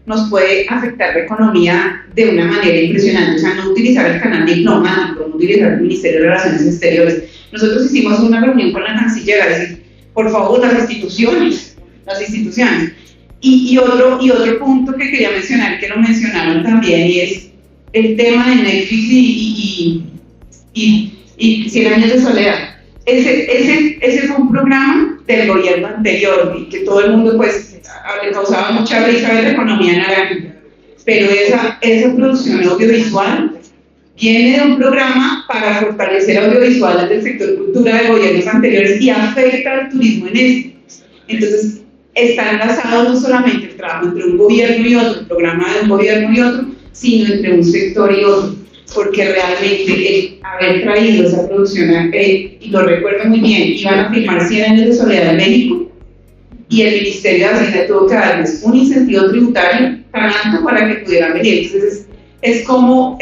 nos puede afectar la economía de una manera impresionante. O sea, no utilizar el canal diplomático, no utilizar el Ministerio de Relaciones Exteriores. Nosotros hicimos una reunión con la canciller a decir, por favor, las instituciones. Y otro punto que quería mencionar, que lo mencionaron también, y es el tema de Netflix y 100 años de soledad. Ese fue un programa del gobierno anterior y que todo el mundo pues le causaba mucha risa ver la economía naranja, pero esa producción audiovisual viene de un programa para fortalecer audiovisuales del sector cultura de gobiernos anteriores y afecta al turismo en este. Entonces está enlazado no solamente el trabajo entre un gobierno y otro, el programa de un gobierno y otro, sino entre un sector y otro, porque realmente haber traído esa producción, y lo recuerdo muy bien, iban a firmar 100 años de soledad en México, y el Ministerio de Hacienda tuvo que darles un incentivo tributario tan alto para que pudieran venir. Entonces, es como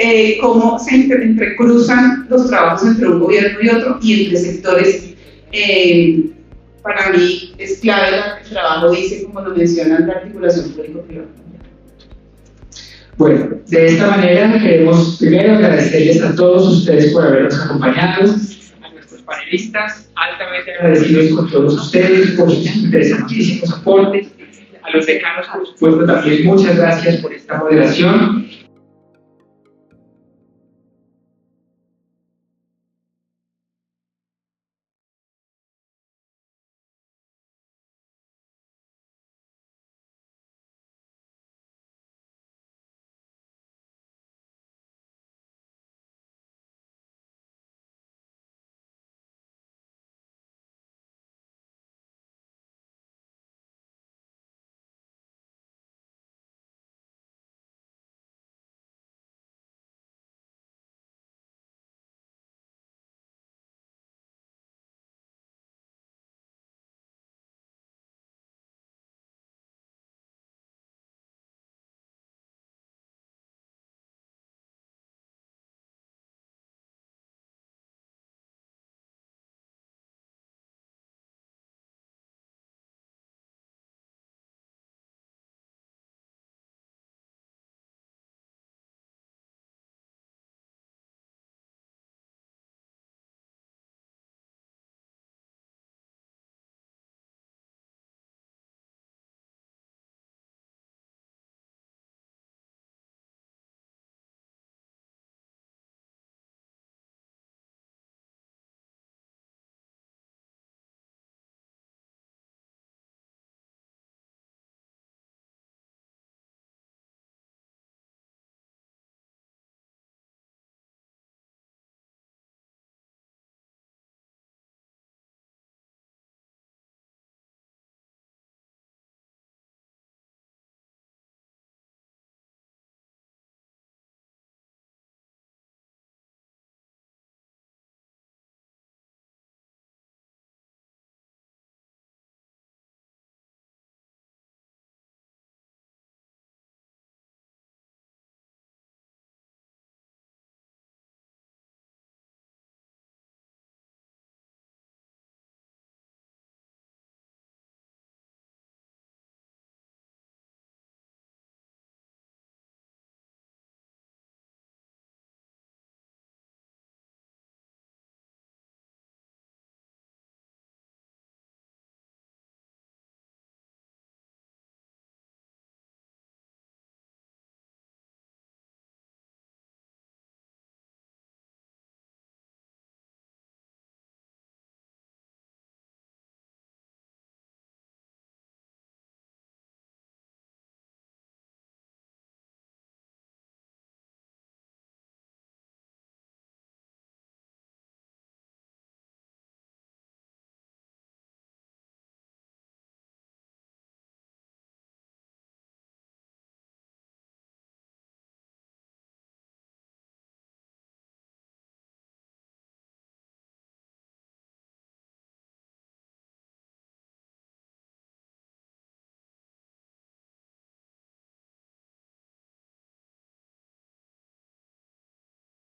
se entrecruzan los trabajos entre un gobierno y otro, y entre sectores. Para mí es clave el trabajo, dice, como lo mencionan, la articulación público-privada. Bueno, de esta manera queremos primero agradecerles a todos ustedes por habernos acompañado, a nuestros panelistas, altamente agradecidos con todos ustedes por sus interesantísimos aportes, a los decanos, por supuesto, también muchas gracias por esta moderación.